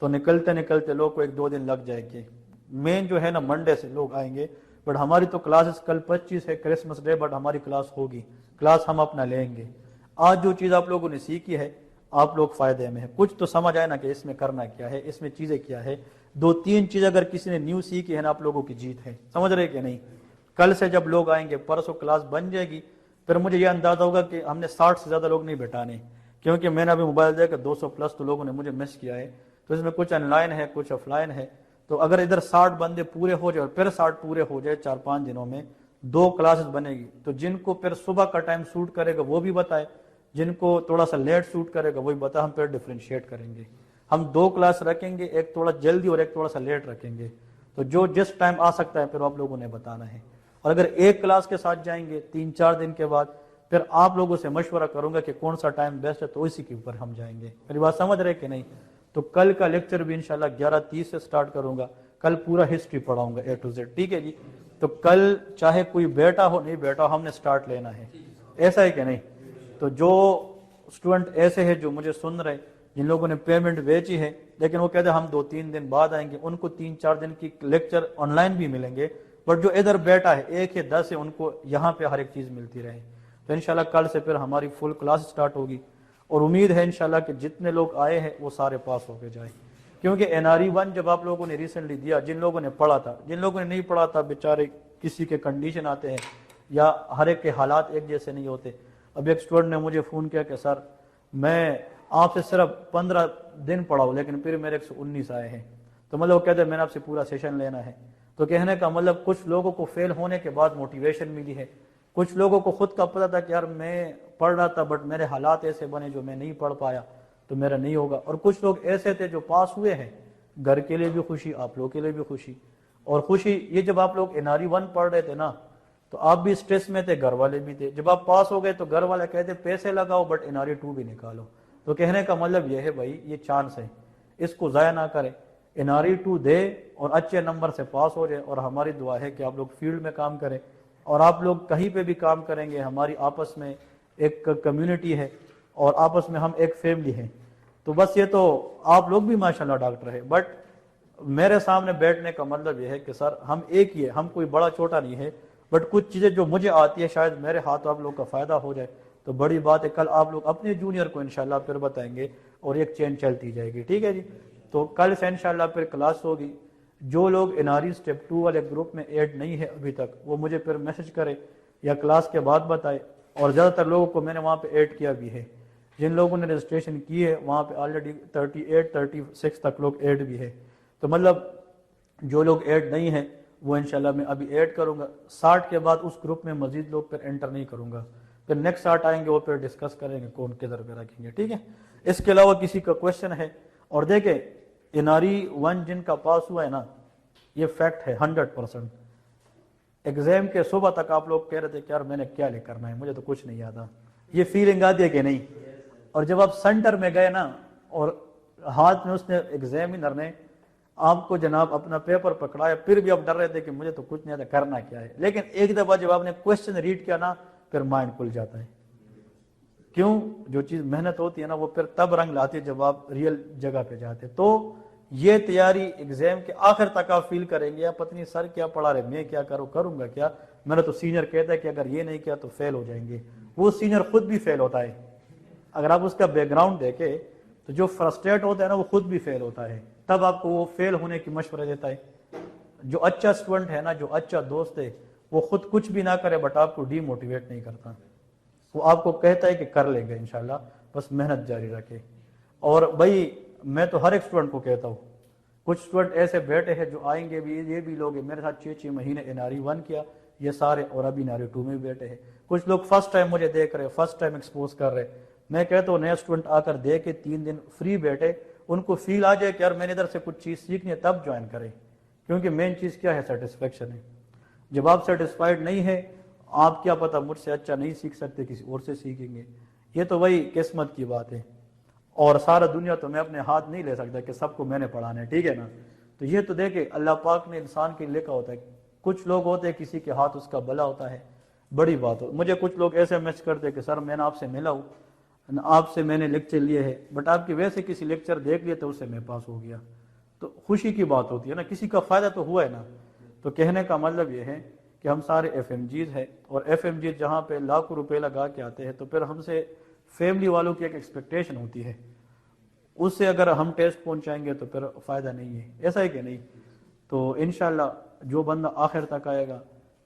तो निकलते निकलते लोग को 1-2 दिन लग जाएंगे। मेन जो है ना मंडे से लोग आएंगे, बट हमारी तो क्लासेस कल 25 है क्रिसमस डे, बट हमारी क्लास होगी, क्लास हम अपना लेंगे। आज जो चीज़ आप लोगों ने सीखी है आप लोग फायदे में है। कुछ तो समझ आए ना कि इसमें करना क्या है, इसमें चीज़ें क्या है। 2-3 चीज़ अगर किसी ने न्यू सीखी है ना, आप लोगों की जीत है। समझ रहे कि नहीं? कल से जब लोग आएंगे, परसों क्लास बन जाएगी, फिर मुझे ये अंदाजा होगा कि हमने 60 से ज़्यादा लोग नहीं बैठाने, क्योंकि मैंने अभी मोबाइल देखा 200+ तो लोगों ने मुझे मिस किया है। तो इसमें कुछ ऑनलाइन है कुछ ऑफलाइन है। तो अगर इधर 60 बंदे पूरे हो जाए और फिर 60 पूरे हो जाए 4-5 दिनों में, 2 क्लासेस बनेगी। तो जिनको फिर सुबह का टाइम सूट करेगा वो भी बताए, जिनको थोड़ा सा लेट सूट करेगा वही बताए। हम फिर डिफ्रेंशिएट करेंगे। हम 2 क्लास रखेंगे, एक थोड़ा जल्दी और एक थोड़ा सा लेट रखेंगे। تو جو جس ٹائم آ سکتا ہے پھر آپ لوگوں نے بتانا ہے. اور اگر ایک کلاس کے ساتھ جائیں گے 3-4 دن کے بعد پھر آپ لوگوں سے مشورہ کروں گا کہ کون سا ٹائم بیسٹ ہے تو اسی کے اوپر ہم جائیں گے. میری بات سمجھ رہے کہ نہیں؟ تو کل کا لیکچر بھی انشاءاللہ 11:30 سے سٹارٹ کروں گا. کل پورا ہسٹری پڑھاؤں گا A to Z. ٹھیک ہے جی؟ تو کل چاہے کوئی بیٹا ہو نہیں بیٹا ہو ہم نے سٹارٹ لینا ہے. ایسا ہے کہ نہیں؟ تو جو اسٹوڈنٹ ایسے ہیں جو مجھے سن رہے جن لوگوں نے پیمنٹ بھیجی ہے لیکن وہ کہتے ہیں ہم 2-3 دن بعد آئیں گے, ان کو 3-4 دن کی لیکچر آن لائن بھی ملیں گے. بٹ جو ادھر بیٹا ہے 1 یا 10 ہے ان کو یہاں پہ ہر ایک چیز ملتی رہے. تو انشاءاللہ کل سے پھر ہماری فل کلاس سٹارٹ ہوگی اور امید ہے انشاءاللہ کہ جتنے لوگ آئے ہیں وہ سارے پاس ہو کے جائیں. کیونکہ NRE 1 جب آپ لوگوں نے ریسنٹلی دیا, جن لوگوں نے پڑھا تھا, جن لوگوں نے نہیں پڑھا تھا بیچارے کسی کے کنڈیشن آتے ہیں یا ہر ایک کے حالات ایک جیسے نہیں ہوتے. اب ایک اسٹوڈنٹ نے مجھے فون کیا کہ سر میں آپ سے صرف 15 دن پڑھا ہوں لیکن پھر میرے 119 آئے ہیں. تو مطلب وہ کہتے ہیں میں نے آپ سے پورا سیشن لینا ہے. تو کہنے کا مطلب کچھ لوگوں کو فیل ہونے کے بعد موٹیویشن ملی ہے, کچھ لوگوں کو خود کا پتہ تھا کہ یار میں پڑھ رہا تھا بٹ میرے حالات ایسے بنے جو میں نہیں پڑھ پایا تو میرا نہیں ہوگا. اور کچھ لوگ ایسے تھے جو پاس ہوئے ہیں, گھر کے لیے بھی خوشی, آپ لوگوں کے لیے بھی خوشی. اور خوشی یہ جب آپ لوگ NRE 1 پڑھ رہے تھے نا تو آپ بھی اسٹریس میں تھے, گھر والے بھی تھے. جب آپ پاس ہو گئے تو گھر والے کہتے پیسے لگاؤ بٹ NRE 2 بھی نکالو. تو کہنے کا مطلب یہ ہے بھائی یہ چانس ہے, اس کو ضائع نہ کریں, NRE 2 دے اور اچھے نمبر سے پاس ہو جائے. اور ہماری دعا ہے کہ آپ لوگ فیلڈ میں کام کریں اور آپ لوگ کہیں پہ بھی کام کریں گے. ہماری آپس میں ایک کمیونٹی ہے اور آپس میں ہم ایک فیملی ہیں. تو بس یہ تو آپ لوگ بھی ماشاءاللہ ڈاکٹر ہے بٹ میرے سامنے بیٹھنے کا مطلب یہ ہے کہ سر ہم ایک ہی ہے, ہم کوئی بڑا چھوٹا نہیں ہے بٹ کچھ چیزیں جو مجھے آتی ہے شاید میرے ہاتھ آپ لوگ کا فائدہ ہو جائے تو بڑی بات ہے. کل آپ لوگ اپنے جونیئر کو انشاءاللہ پھر بتائیں گے اور ایک چین چلتی جائے گی. ٹھیک ہے جی؟ تو کل سے انشاءاللہ پھر کلاس ہوگی. جو لوگ NRE Step 2 والے گروپ میں ایڈ نہیں ہے ابھی تک وہ مجھے پھر میسج کرے یا کلاس کے بعد بتائے. اور زیادہ تر لوگوں کو میں نے وہاں پہ ایڈ کیا بھی ہے. جن لوگوں نے رجسٹریشن کی ہے وہاں پہ آلریڈی 38-36 تک لوگ ایڈ بھی ہے. تو مطلب جو لوگ ایڈ نہیں ہیں وہ انشاءاللہ میں ابھی ایڈ کروں گا. 60 کے بعد اس گروپ میں مزید لوگ پھر انٹر نہیں کروں گا. پھر نیکسٹ 60 آئیں گے وہ پھر ڈسکس کریں گے کون کدھر پہ رکھیں گے. ٹھیک ہے؟ اس کے علاوہ کسی کا کوشچن ہے؟ اور دیکھیں NRE 1 جن کا پاس ہوا ہے نا یہ فیکٹ ہے 100%. ایگزام کے صبح تک آپ لوگ کہہ رہے تھے کہ یار میں نے کیا لے کرنا ہے, مجھے تو کچھ نہیں آتا. یہ فیلنگ آتی ہے کہ نہیں؟ اور جب آپ سینٹر میں گئے نا اور ہاتھ میں اس نے ایگزامینر نے آپ کو جناب اپنا پیپر پکڑایا پھر بھی آپ ڈر رہے تھے کہ مجھے تو کچھ نہیں آتا, کرنا کیا ہے. لیکن ایک دفعہ جب آپ نے کوشچن ریڈ کیا نا پھر مائنڈ کھل جاتا ہے. کیوں؟ جو چیز محنت ہوتی ہے نا وہ پھر تب رنگ لاتی ہے جب آپ ریئل جگہ پہ جاتے. تو یہ تیاری ایگزام کے آخر تک آپ فیل کریں گے, آپ پتنی سر کیا پڑھا رہے, میں کیا کروں گا کیا. میرا تو سینئر کہتا ہے کہ اگر یہ نہیں کیا تو فیل ہو جائیں گے. وہ سینئر خود بھی فیل ہوتا ہے. اگر آپ اس کا بیک گراؤنڈ دیکھیں تو جو فرسٹریٹ ہوتا ہے نا وہ خود بھی فیل ہوتا ہے, تب آپ کو وہ فیل ہونے کی مشورے دیتا ہے. جو اچھا اسٹوڈنٹ ہے نا, جو اچھا دوست ہے, وہ خود کچھ بھی نہ کرے بٹ آپ کو ڈی موٹیویٹ نہیں کرتا. وہ آپ کو کہتا ہے کہ کر لیں گے انشاءاللہ, بس محنت جاری رکھے. اور بھائی میں تو ہر ایک اسٹوڈنٹ کو کہتا ہوں, کچھ اسٹوڈنٹ ایسے بیٹھے ہیں جو آئیں گے بھی, یہ بھی لوگ ہیں میرے ساتھ 6 مہینے NRE 1 کیا یہ سارے, اور ابھی NRE 2 میں بھی بیٹھے ہیں. کچھ لوگ فرسٹ ٹائم مجھے دیکھ رہے, فرسٹ ٹائم ایکسپوز کر رہے. میں کہتا ہوں نیا اسٹوڈنٹ آ کر دے کے 3 دن فری بیٹھے, ان کو فیل آ جائے کہ یار میں نے ادھر سے کچھ چیز سیکھنی ہے تب جوائن کرے. کیونکہ مین چیز کیا ہے؟ سیٹسفیکشن ہے. جب آپ سیٹسفائیڈ نہیں ہے آپ کیا پتہ مجھ سے اچھا نہیں سیکھ سکتے, کسی اور سے سیکھیں گے. یہ تو وہی قسمت کی بات ہے. اور سارا دنیا تو میں اپنے ہاتھ نہیں لے سکتا کہ سب کو میں نے پڑھانا ہے. ٹھیک ہے نا؟ تو یہ تو دیکھیں اللہ پاک نے انسان کے لکھا ہوتا ہے. کچھ لوگ ہوتے ہیں کسی کے ہاتھ اس کا بھلا ہوتا ہے, بڑی بات ہو. مجھے کچھ لوگ ایسے میسج کرتے کہ سر میں نے آپ سے ملا ہوں, آپ سے میں نے لیکچر لیے ہے بٹ آپ کی ویسے کسی لیکچر دیکھ لیے تو اس سے میں پاس ہو گیا. تو خوشی کی بات ہوتی ہے نا, کسی کا فائدہ تو ہوا ہے نا. تو کہنے کا مطلب یہ ہے کہ ہم سارے FMGs ہیں, اور FMGs جہاں پہ لاکھوں روپے لگا کے آتے ہیں تو پھر ہم سے فیملی والوں کی ایک ایکسپیکٹیشن ہوتی ہے, اس سے اگر ہم ٹیسٹ پہنچائیں گے تو پھر فائدہ نہیں ہے. ایسا ہے کہ نہیں؟ تو انشاءاللہ جو بندہ آخر تک آئے گا,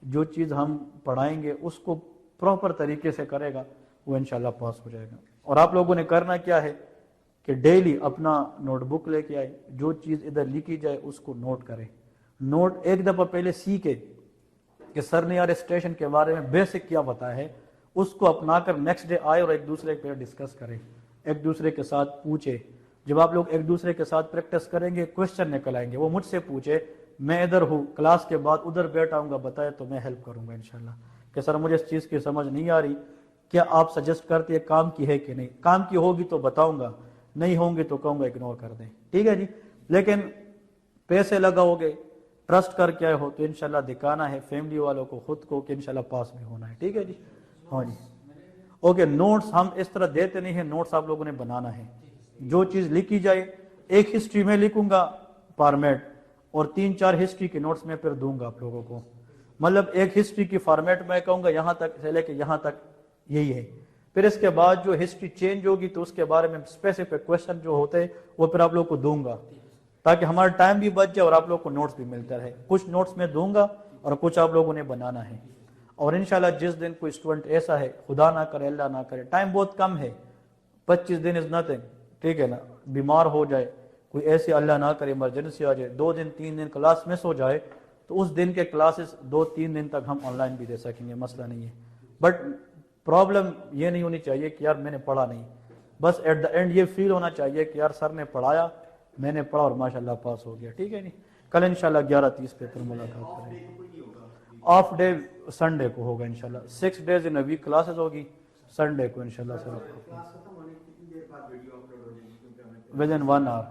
جو چیز ہم پڑھائیں گے اس کو پراپر طریقے سے کرے گا, وہ انشاءاللہ پاس ہو جائے گا. اور آپ لوگوں نے کرنا کیا ہے کہ ڈیلی اپنا نوٹ بک لے کے آئے, جو چیز ادھر لکھی جائے اس کو نوٹ کرے. نوٹ ایک دفعہ پہلے سیکھے کہ سر نے یار اسٹیشن کے بارے میں بیسک کیا بتایا ہے, اس کو اپنا کر نیکسٹ ڈے آئے اور ایک دوسرے پہ ڈسکس کرے, ایک دوسرے کے ساتھ پوچھے. جب آپ لوگ ایک دوسرے کے ساتھ پریکٹس کریں گے کوشچن نکل آئیں گے, وہ مجھ سے پوچھے میں ادھر ہوں کلاس کے بعد ادھر بیٹھا ہوں گا بتائے تو میں ہیلپ کروں گا انشاءاللہ کہ سر مجھے اس چیز کی سمجھ نہیں آ رہی، کیا آپ سجیسٹ کرتے ہیں کام کی ہے کہ نہیں، کام کی ہوگی تو بتاؤں گا، نہیں ہوں گی تو کہوں گا اگنور کر دیں، ٹھیک ہے جی۔ لیکن پیسے لگاؤ گے ٹرسٹ کر کے آئے ہو تو انشاءاللہ دکھانا ہے فیملی والوں کو خود کو کہ انشاءاللہ پاس بھی ہونا ہے، ٹھیک ہے جی۔ ہاں جی اوکے، نوٹس ہم اس طرح دیتے نہیں ہیں، نوٹس آپ لوگوں نے بنانا ہے، جو چیز لکھی جائے ایک ہسٹری میں لکھوں گا فارمیٹ اور 3-4 ہسٹری کے نوٹس میں پھر دوں گا آپ لوگوں کو، مطلب ایک ہسٹری کی فارمیٹ میں کہوں گا یہاں تک سے لے کے یہاں تک یہی ہے، پھر اس کے بعد جو ہسٹری چینج ہوگی تو اس کے بارے میں اسپیسیفک کویشچن جو ہوتے ہیں وہ پھر آپ لوگوں کو دوں گا تاکہ ہمارا ٹائم بھی بچ جائے اور آپ لوگوں کو نوٹس بھی ملتا رہے، کچھ نوٹس میں دوں گا اور کچھ آپ لوگوں نے بنانا ہے۔ اور انشاءاللہ جس دن کوئی اسٹوڈنٹ ایسا ہے خدا نہ کرے اللہ نہ کرے، ٹائم بہت کم ہے، 25 دن از نتھنگ، ٹھیک ہے نا، بیمار ہو جائے کوئی ایسے اللہ نہ کرے ایمرجنسی آ جائے 2 دن 3 دن کلاس مس ہو جائے تو اس دن کے کلاسز 2-3 دن تک ہم آن لائن بھی دے سکیں گے، مسئلہ نہیں ہے، بٹ پرابلم یہ نہیں ہونی چاہیے کہ یار میں نے پڑھا نہیں، بس ایٹ دا اینڈ یہ فیل ہونا چاہیے کہ یار سر نے پڑھایا میں نے پڑھا اور ماشاءاللہ پاس ہو گیا، ٹھیک ہے جی۔ کل انشاءاللہ 11:30 پہ پھر ملاقات کریں گے۔ آف ڈے سنڈے کو ہوگا انشاءاللہ، 6 days in a week classes ہوگی، سنڈے کو انشاءاللہ سر within 1 hour۔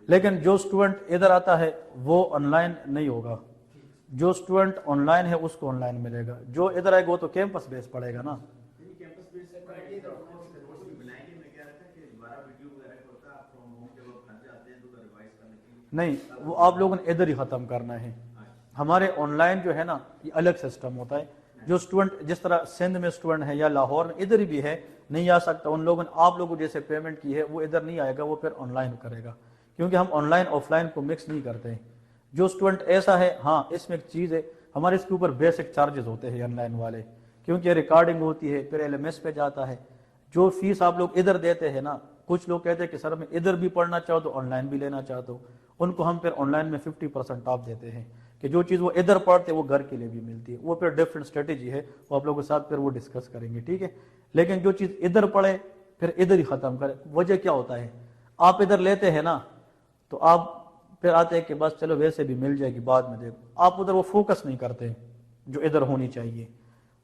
لیکن جو اسٹوڈنٹ ادھر آتا ہے وہ آن لائن نہیں ہوگا، جو اسٹوڈنٹ آن لائن ہے اس کو آن لائن ملے گا، جو ادھر آئے گا وہ تو کیمپس بیس پڑھے گا نا۔ نہیں وہ آپ لوگوں نے ادھر ہی ختم کرنا ہے، ہمارے آن لائن جو ہے نا یہ الگ سسٹم ہوتا ہے، جو اسٹوڈنٹ جس طرح سندھ میں اسٹوڈنٹ ہے یا لاہور میں ادھر ہی بھی ہے نہیں آ سکتا، ان لوگوں نے آپ لوگوں جیسے پیمنٹ کی ہے وہ ادھر نہیں آئے گا، وہ پھر آن لائن کرے گا، کیونکہ ہم آن لائن آف لائن کو مکس نہیں کرتے ہیں۔ جو اسٹوڈنٹ ایسا ہے، ہاں اس میں ایک چیز ہے ہمارے اس کے اوپر بیسک چارجز ہوتے ہیں آن لائن والے، کیونکہ ریکارڈنگ ہوتی ہے پھر LMS پہ جاتا ہے، جو فیس آپ لوگ ادھر دیتے ہیں نا، کچھ لوگ کہتے ہیں کہ سر میں ادھر بھی پڑھنا چاہو تو آن لائن بھی لینا چاہتا ہوں، ان کو ہم پھر آن لائن میں 50% آف دیتے ہیں کہ جو چیز وہ ادھر پڑھتے وہ گھر کے لیے بھی ملتی ہے، وہ پھر ڈفرینٹ اسٹریٹجی ہے، وہ آپ لوگوں کے ساتھ پھر وہ ڈسکس کریں گے، ٹھیک ہے۔ لیکن جو چیز ادھر پڑھے پھر ادھر ہی ختم کرے، وجہ کیا ہوتا ہے آپ ادھر لیتے ہیں نا تو آپ پھر آتے ہیں کہ بس چلو ویسے بھی مل جائے گی بعد میں دیکھو، آپ ادھر وہ فوکس نہیں کرتے جو ادھر ہونی چاہیے،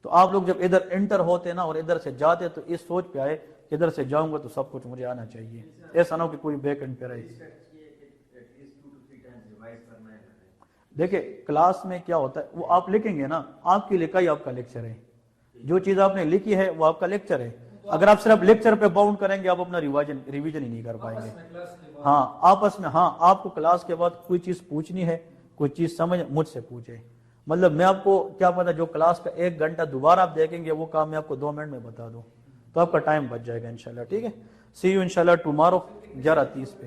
تو آپ لوگ جب ادھر انٹر ہوتے نا اور ادھر سے جاتے تو اس سوچ پہ آئے کہ ادھر سے جاؤں گا تو سب کچھ مجھے آنا چاہیے، ایسا نہ ہو کہ کوئی بیک اینڈ پہ رہے۔ دیکھیں کلاس میں کیا ہوتا ہے وہ آپ لکھیں گے نا، آپ کی لکھائی آپ کا لیکچر ہے، جو چیز آپ نے لکھی ہے وہ آپ کا لیکچر ہے، اگر آپ صرف لیکچر پہ باؤنڈ کریں گے آپ اپنا ریویژن ہی نہیں کر پائیں گے۔ ہاں آپس میں، ہاں آپ کو کلاس کے بعد کوئی چیز پوچھنی ہے، کوئی چیز سمجھ مجھ سے پوچھے، مطلب میں آپ کو کیا پتا جو کلاس کا 1 گھنٹہ دوبارہ آپ دیکھیں گے وہ کام میں آپ کو 2 منٹ میں بتا دوں تو آپ کا ٹائم بچ جائے گا انشاءاللہ، ٹھیک ہے۔ سی یو انشاءاللہ ٹمارو 11:30 پہ۔